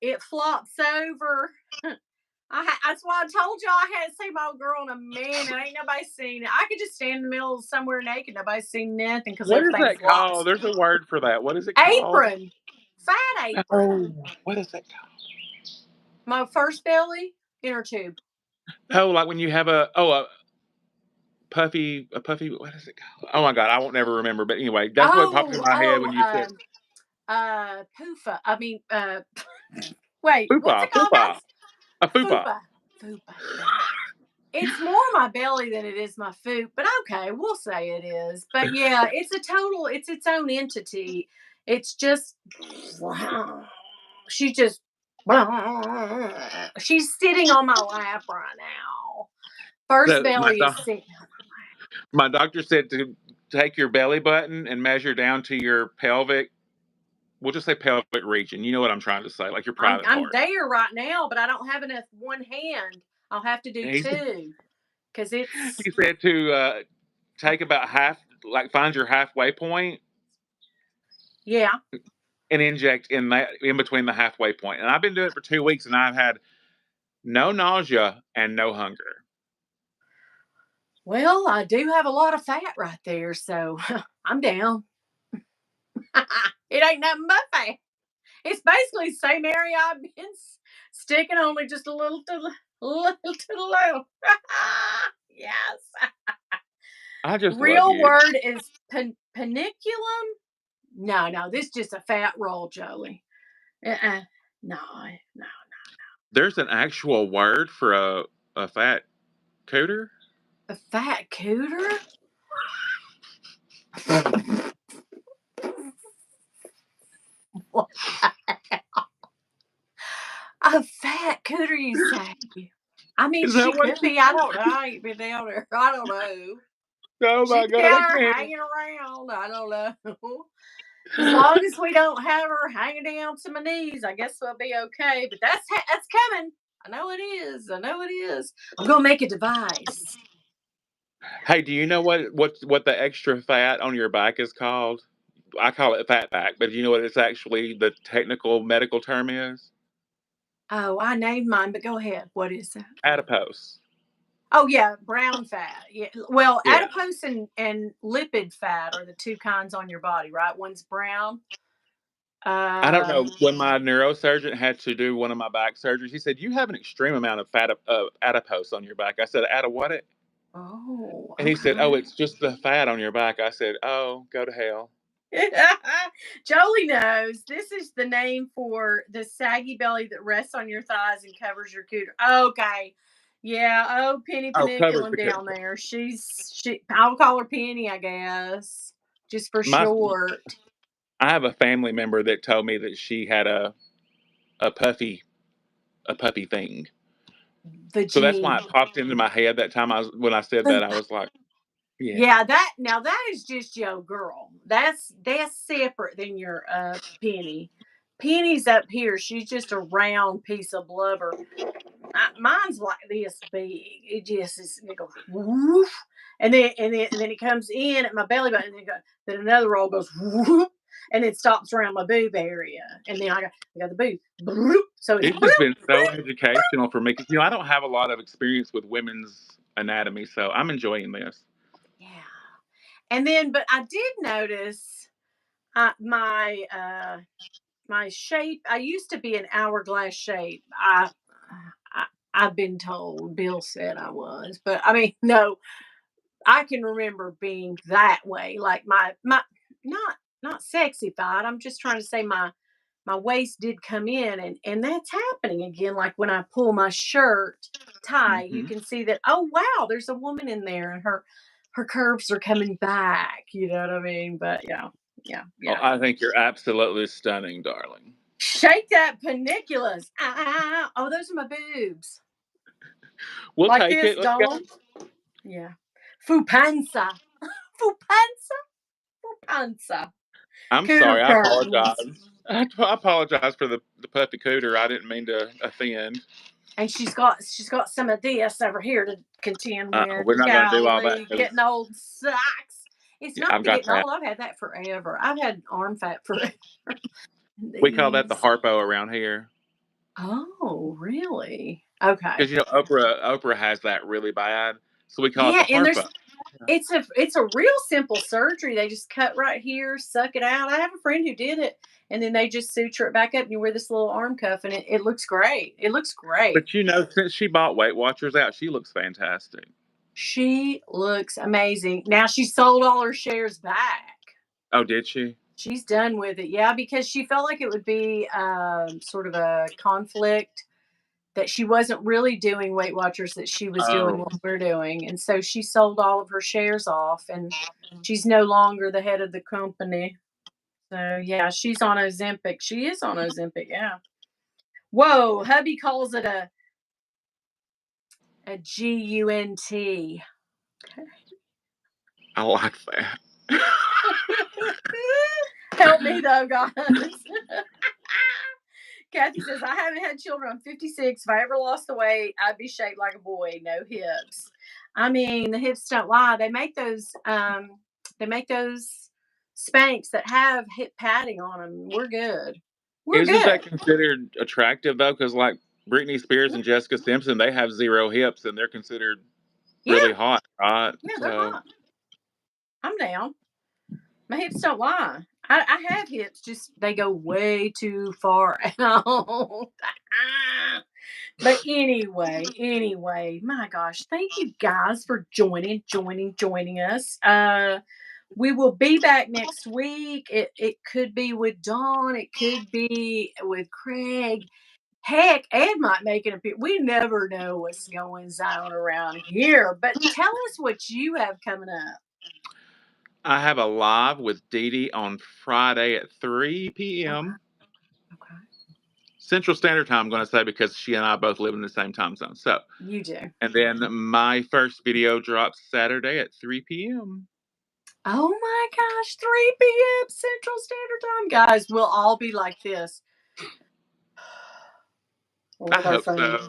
It flops over. That's why I told y'all I hadn't seen my old girl in a minute. Ain't nobody seen it. I could just stand in the middle of somewhere naked. Nobody's seen nothing because What is everything that flops. called? There's a word for that. What is it called? Apron, fat apron. Oh, what is that called? My first belly, inner tube. Oh, like when you have a puffy, what is it called? Oh my god, I won't never remember, but anyway, that's what popped in Oh, my head oh, when you said PUFA. I mean, wait, what's fupa, it called, fupa, guys? a fupa. Fupa. Fupa. Yeah. It's more my belly than it is my food, but okay, we'll say it is. But yeah, it's its own entity. It's just, she just, she's sitting on my lap right now. First So belly is sitting. my doctor said to take your belly button and measure down to your pelvic. We'll just say pelvic region. You know what I'm trying to say, like your private I'm part. there right now, but I don't have enough one hand. I'll have to do And two because it's he said to take about half, like find your halfway point yeah. and inject in between the halfway point. And I've been doing it for 2 weeks, and I've had no nausea and no hunger. Well, I do have a lot of fat right there, so I'm down. It ain't nothing but fat. It's basically the same area I've been sticking, only just a little to the little to the left. Yes. I just love Real you. word is paniculum. No, no, this is just a fat roll, Jolie. No, no. There's an actual word for a fat cooter. A fat cooter? What? A fat cooter, you say? I mean, Is that she what could you? be. I don't know. I ain't been down there. I don't know. Oh She my could be god, I out there can't. hanging around. I don't know. As long as we don't have her hanging down to my knees, I guess we'll be okay. But that's coming. I know it is. I know it is. I'm gonna make a device. Hey, do you know what the extra fat on your back is called? I call it fat back, but do you know what it's actually the technical medical term is? Oh, I named mine, but go ahead. What is it? Adipose. Oh yeah, brown fat. Yeah. Well, Yeah. adipose and lipid fat are the two kinds on your body, right? One's brown. I don't Uh know. When my neurosurgeon had to do one of my back surgeries, he said, "You have an extreme amount of fat of adipose on your back." I said, "Ada what it?" oh, And he said, "Oh, okay. it's just the fat on your back." I said, "Oh, go to hell." Jolie knows this is the name for the saggy belly that rests on your thighs and covers your cooter. Okay. Yeah. Oh, Penny Oh, covers Paniculum the down there. I'll call her Penny, I guess. Just for my. short. I have a family member that told me that she had a puffy a puppy thing. So that's why Vagine. it popped into my head that time when I said that, I was like, "Yeah." Yeah, that is just your girl. That's separate than your Penny. Penny's up here. She's just a round piece of blubber. Mine's like this big. It just is. It goes woof, and then it comes in at my belly button. And then another roll goes woof, and it stops around my boob area. And then I got the boob. Bloop. So it's It's just been so educational for me 'cause, I don't have a lot of experience with women's anatomy, so I'm enjoying this. yeah. And then, but I did notice my shape. I used to be an hourglass shape. I I've been told. Bill said I was, but I mean, no, I can remember being that way. Like my not sexified. I'm just trying to say my waist did come in, and that's happening again. Like when I pull my shirt tight, you Mhm. can see that. Oh wow, there's a woman in there, and her curves are coming back. You know what I mean? But yeah. Oh, I think you're absolutely stunning, darling. Shake that paniculus. Ah, oh, those are my boobs. We'll like take this, it. Let's go. Yeah. Fupanza. Fupanza. Fupanza. I'm Cooter sorry. I curtains. apologize. I apologize for the puppy cooter. I didn't mean to offend. And she's got some of this over here to contend with. We're not going to do all that. Getting old sucks. It's not I've the got getting that. old. I've had that forever. I've had arm fat forever. We call that the harpo around here. Oh, really? Okay. Because Oprah has that really bad, so we call it the harpo. It's a real simple surgery. They just cut right here, suck it out. I have a friend who did it, and then they just suture it back up, and you wear this little arm cuff, and it looks great. It looks great. But since she bought Weight Watchers out, she looks fantastic. She looks amazing. Now she sold all her shares back. Oh, did she? She's done with it, yeah, because she felt like it would be sort of a conflict that she wasn't really doing Weight Watchers, that she was doing what we're doing. And so she sold all of her shares off, and she's no longer the head of the company. So, yeah, she's on Ozempic. She is on Ozempic, yeah. Whoa, hubby calls it a GUNT. Okay. I like that. Help me, though, guys. Kathy says, I haven't had children. I'm 56. If I ever lost the weight, I'd be shaped like a boy. No hips. I mean, the hips don't lie. They make those Spanx that have hip padding on them. We're good. Isn't that considered attractive, though? Because, like, Britney Spears and Jessica Simpson, they have 0 hips, and they're considered really hot, right? Yeah, they're hot. I'm down. My hips don't lie. I have hips, just they go way too far out. But anyway, my gosh, thank you guys for joining us. We will be back next week. It could be with Dawn. It could be with Craig. Heck, Ed might make it appear. We never know what's going on around here. But tell us what you have coming up. I have a live with Dee Dee on Friday at 3 p.m. Okay. Central Standard Time, I'm going to say, because she and I both live in the same time zone. So you do. And then my first video drops Saturday at 3 p.m. Oh my gosh, 3 p.m. Central Standard Time. Guys, we'll all be like this. I hope so.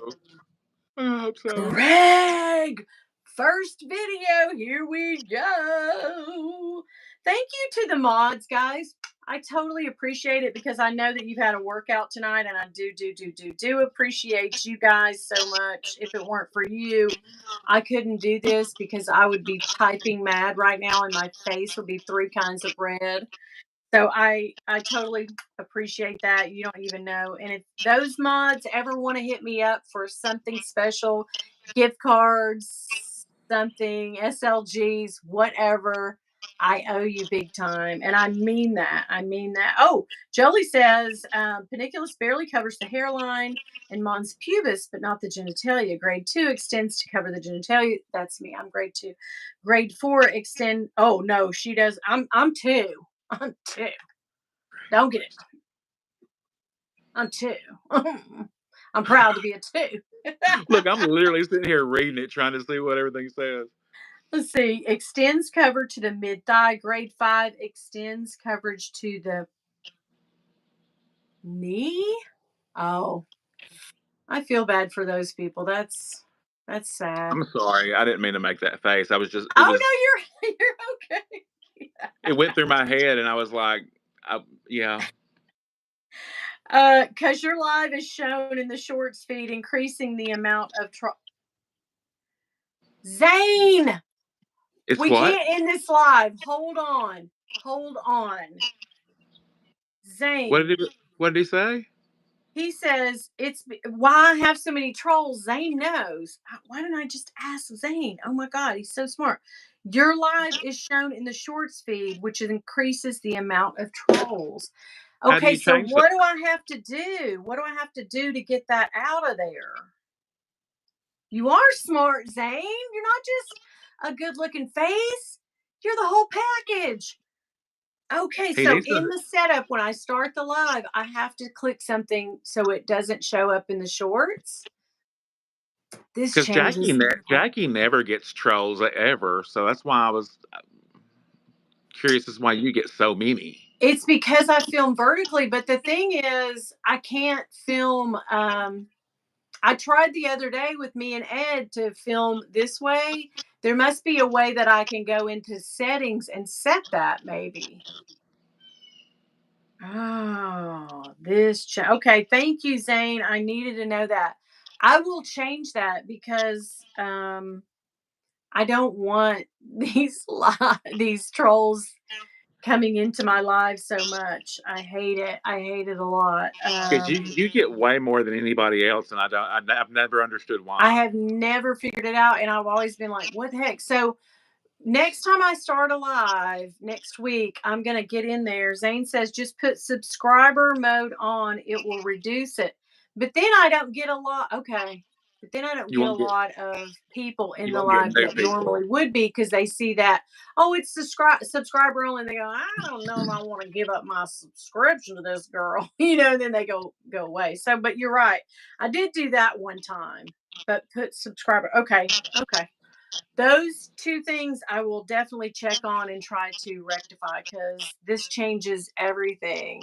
I hope so. Greg! First video, here we go. Thank you to the mods, guys. I totally appreciate it, because I know that you've had a workout tonight, and I do appreciate you guys so much. If it weren't for you, I couldn't do this, because I would be typing mad right now, and my face would be 3 kinds of red. So I totally appreciate that. You don't even know. And if those mods ever want to hit me up for something special, gift cards, something, SLGs, whatever, I owe you big time. And I mean that. Oh, Jolie says, paniculus barely covers the hairline and mons pubis, but not the genitalia. Grade 2 extends to cover the genitalia. That's me. I'm grade 2. Grade 4 extend. Oh no, she does. I'm 2. I'm 2. Don't get it. I'm 2. I'm proud to be a 2. Look, I'm literally sitting here reading it, trying to see what everything says. Let's see. Extends cover to the mid-thigh. Grade 5 extends coverage to the knee. Oh, I feel bad for those people. That's sad. I'm sorry. I didn't mean to make that face. I was just. No, you're okay. It went through my head, and I was like, yeah. Because your live is shown in the shorts feed, increasing the amount of Zane. We can't end this live. Hold on. Zane. What did he say? He says, it's why I have so many trolls. Zane knows. Why didn't I just ask Zane? Oh my God, he's so smart. Your live is shown in the shorts feed, which increases the amount of trolls. Okay, so what do I have to do? What do I have to do to get that out of there? You are smart, Zane. You're not just a good looking face. You're the whole package. Okay, He so needs in to, the setup, when I start the live, I have to click something so it doesn't show up in the shorts. This because changes. Jackie never gets trolls ever, so that's why I was curious as why you get so many. It's because I film vertically, but the thing is, I can't film. I tried the other day with me and Ed to film this way. There must be a way that I can go into settings and set that maybe. Oh, okay. Thank you, Zane. I needed to know that. I will change that because I don't want these trolls coming into my life so much. I hate it. I hate it a lot. Because you get way more than anybody else, and I've never understood I why. have never figured it out, and I've always been like, "What the heck?" So next time I start a live next week, I'm gonna get in there. Zane says just put subscriber mode on, it will reduce it. But then I don't get a lot. Okay. But then I don't You get a won't get lot of people in you the won't get live new that people. normally would be because they see that, oh, it's subscriber only. And they go, I don't know if I want to give up my subscription to this girl. And then they go away. So, but you're right. I did do that one time, but put subscriber. Okay. Okay. Those two things I will definitely check on and try to rectify because this changes everything.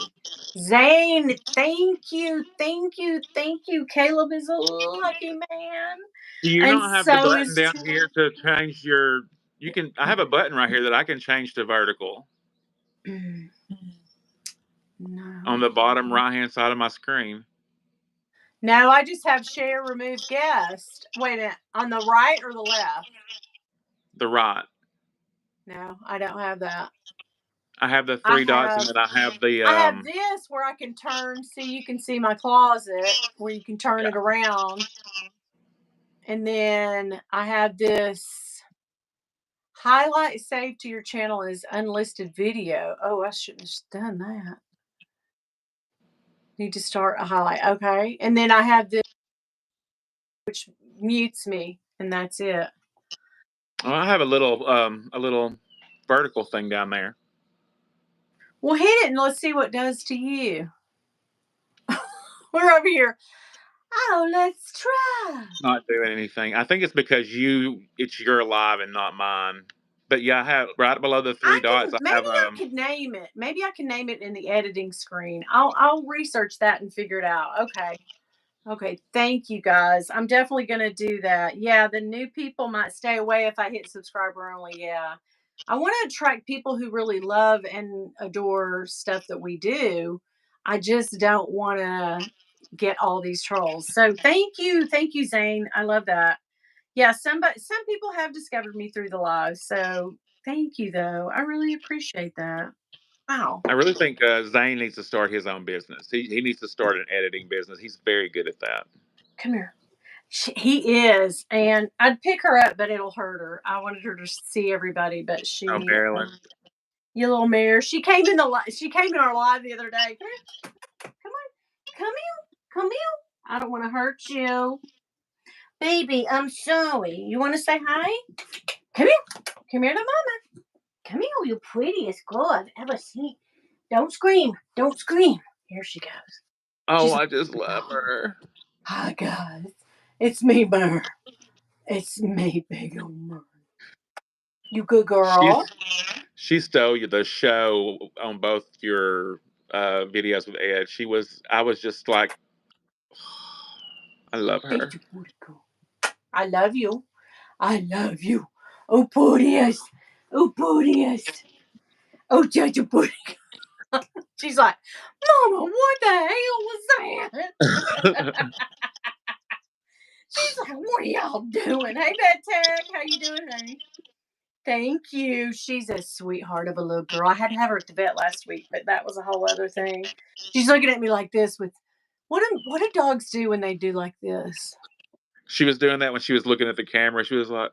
Zane, thank you, thank you, thank you. Caleb is a lucky man, Do you and not have the so button is down here to change your? You can. I have a button right here that I can change to vertical on no. the bottom right hand side of my screen. No, I just have share, remove guest. Wait a minute, on the right or the left? The right. No, I don't have that. I have the I three dots, and have then I have the I have this where I can turn, so you can see my closet where you can turn it yeah. around. And then I have this highlight saved to your channel as unlisted video. Oh, I shouldn't have done that. Need to start a highlight. Okay. And then I have this which mutes me, and that's it. Well, I have a little vertical thing down there. Well, hit it and let's see what it does to you. We're over here. Oh, let's try. It's not doing anything. I think it's because it's your live and not mine. But yeah, I have right below the three dots. I Maybe have I could name it. Maybe I can name it in the editing screen. I'll research that and figure it out. Okay. Okay, thank you guys. I'm definitely going to do that. Yeah, the new people might stay away if I hit subscriber only. Yeah. I want to attract people who really love and adore stuff that we do. I just don't want to get all these trolls. So thank you. Thank you, Zane. I love that. Yeah, some people have discovered me through the live. So thank you though. I really appreciate that. Wow. I really think Zane needs to start his own business. He needs to start an editing business. He's very good at that. Come here. He is, and I'd pick her up, but it'll hurt her. I wanted her to see everybody, but Oh, Marilyn. you little mare. She came in our live the other day. Come on, come here, come here. I don't want to hurt you, baby. I'm sorry. You want to say hi? Come here, come here to mama. Come here, you prettiest girl I've ever seen. Don't scream, don't scream. Here she goes. Oh, She's I just love her. hi guys. It's me, Burr. It's me, big old Burr. You good girl. She stole the show on both your videos with Ed. I was just like, I love her. I love you. I love you. Oh, prettiest. Oh, prettiest. Oh, Judge Booty. She's like, Mama, what the hell was that? She's like, what are y'all doing? Hey, Vet Tech, how you doing, honey? Thank you. She's a sweetheart of a little girl. I had to have her at the vet last week, but that was a whole other thing. She's looking at me like this with, what do dogs do when they do like this? She was doing that when she was looking at the camera. She was like,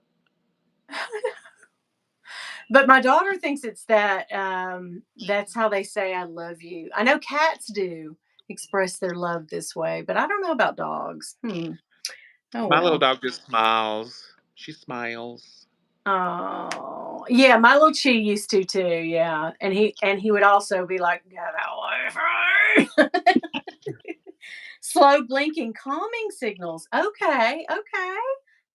but my daughter thinks it's that's how they say I love you. I know cats do express their love this way, but I don't know about dogs. Oh my little well. dog just smiles. She smiles. Oh, yeah, my little Chi used to too, yeah, and he would also be like, "Get away from me." Slow blinking calming signals. Okay, okay.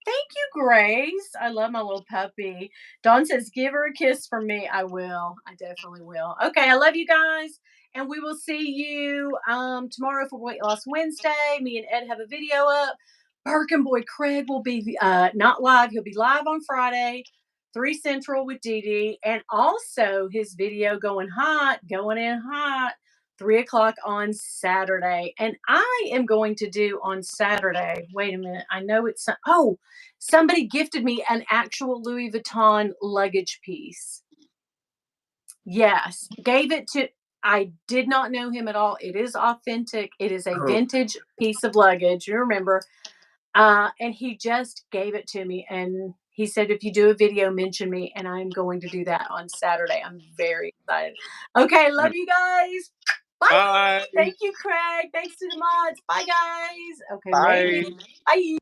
Thank you, Grace. I love my little puppy. Dawn says, "Give her a kiss from me." I will. I definitely will. Okay, I love you guys, and we will see you tomorrow for Weight Loss Wednesday. Me and Ed have a video up. Birkinboy Craig will be not live. He'll be live on Friday, 3 Central with Dee Dee, and also his video going in hot. 3 o'clock on Saturday. And I am going to do on Saturday. Wait a minute. I know it's somebody gifted me an actual Louis Vuitton luggage piece. Yes. Gave it to I did not know him at all. It is authentic. It is a vintage piece of luggage. You remember. And he just gave it to me and he said, if you do a video, mention me, and I'm going to do that on Saturday. I'm very excited. Okay, love you guys. Bye. Bye. Thank you, Craig. Thanks to the mods. Bye, guys. Okay, Bye. maybe. Bye.